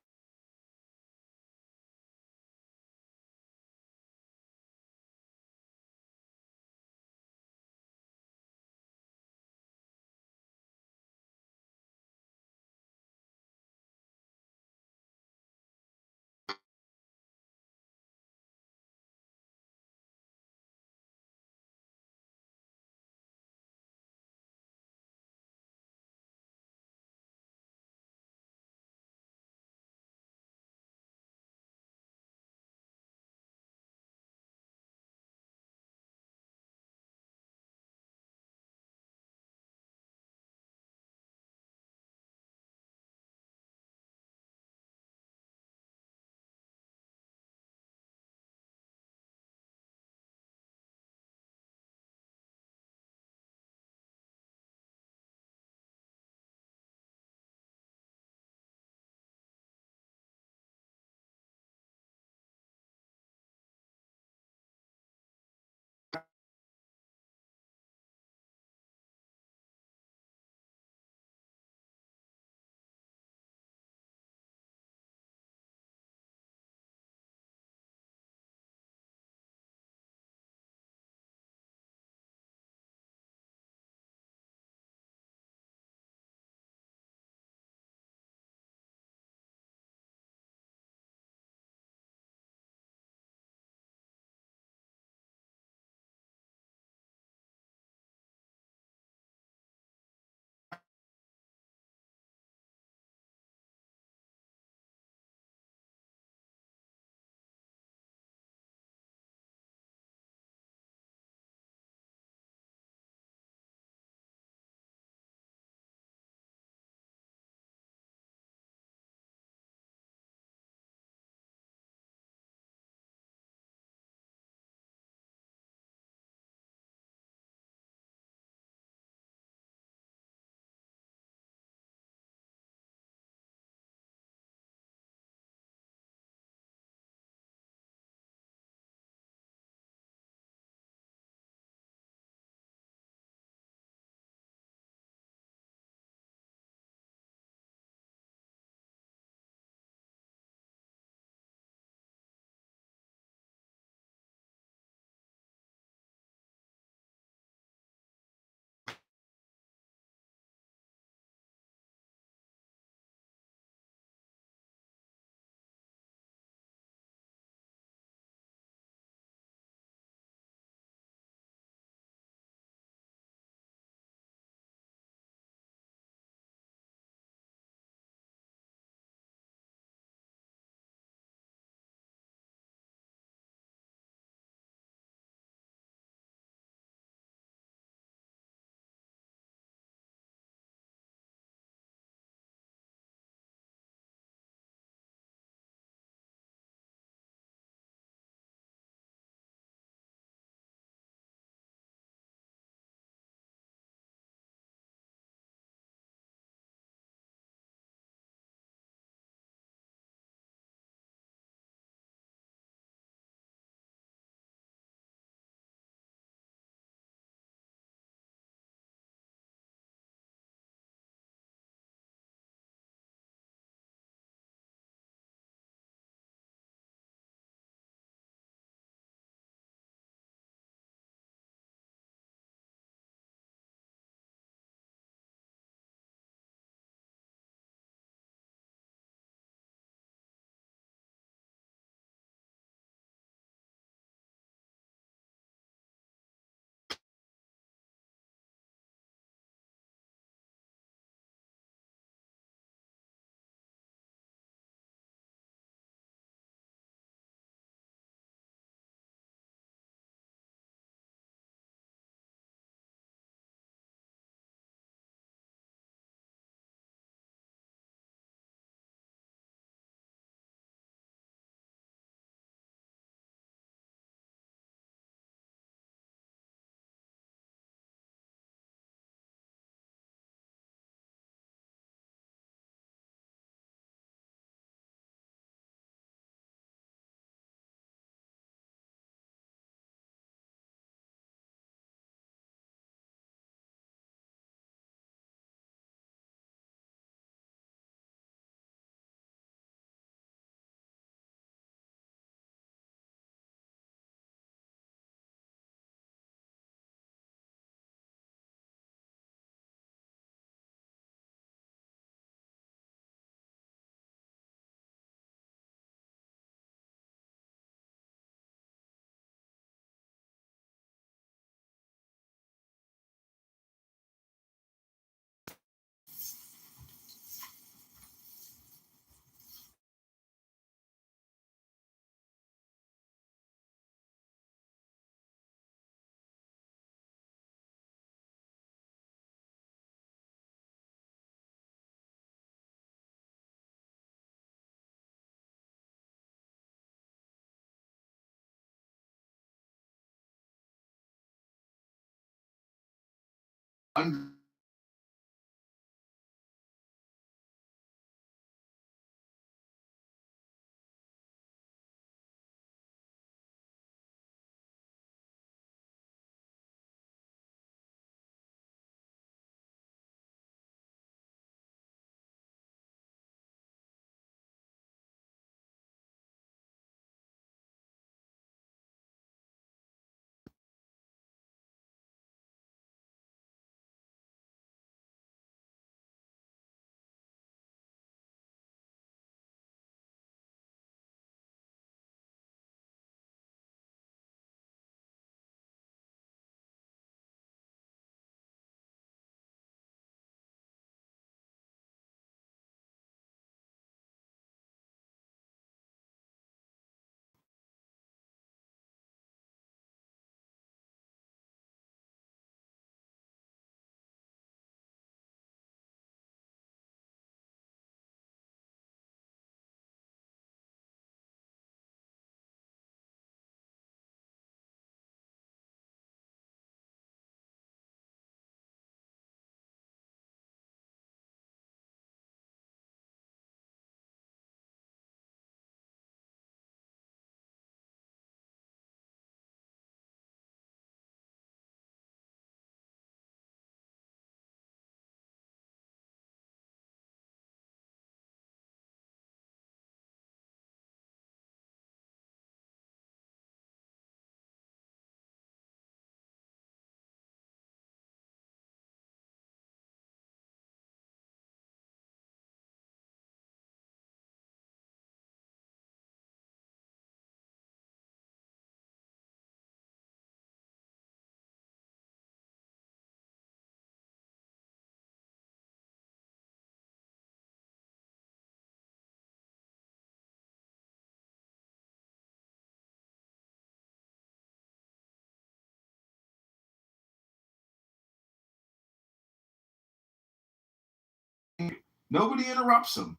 Nobody interrupts him.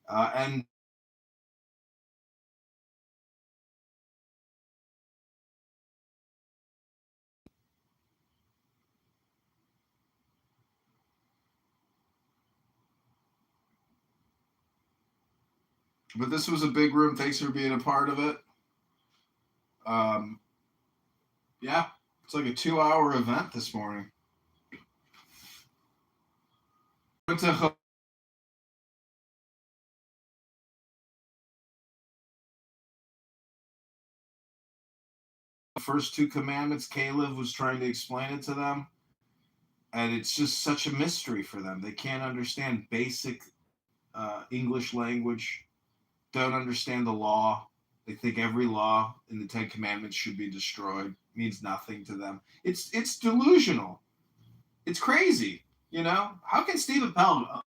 And but this was a big room. Thanks for being a part of it. Yeah, it's like a 2-hour event this morning. Went to the first 2 commandments. Caleb was trying to explain it to them, and it's just such a mystery for them. They can't understand basic English language, don't understand the law. They think every law in the 10 commandments should be destroyed. It means nothing to them. It's delusional. It's crazy. You know, how can Stephen Pell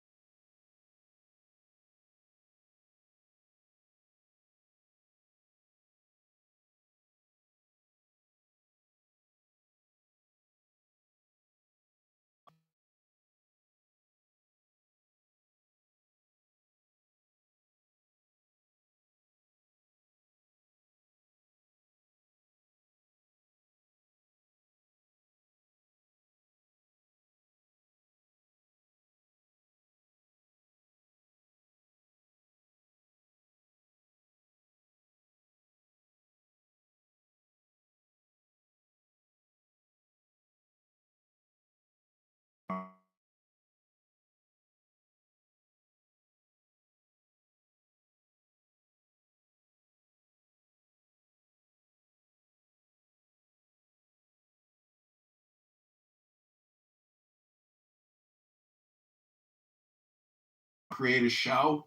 create a show?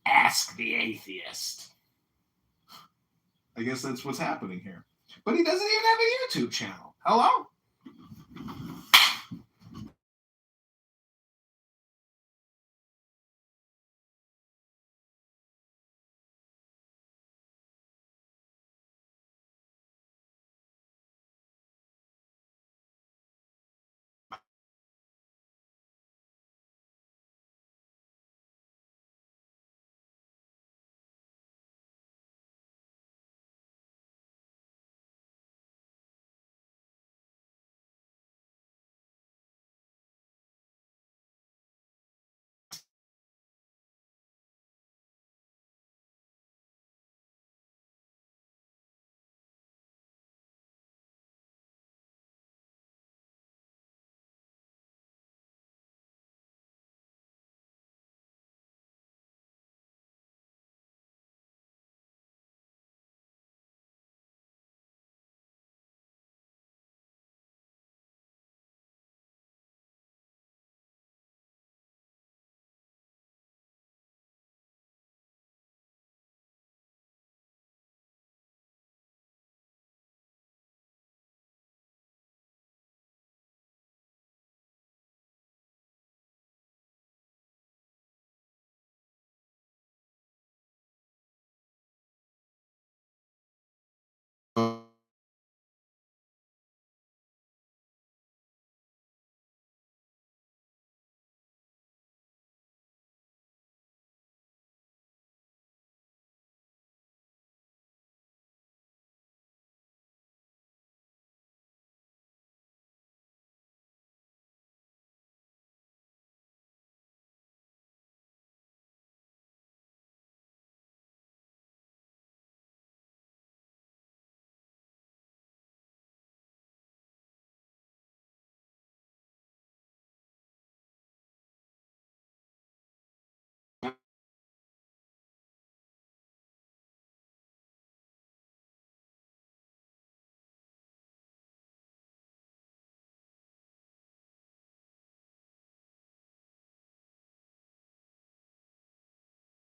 Ask the Atheist. I guess that's what's happening here. But he doesn't even have a YouTube channel. Hello? Uh,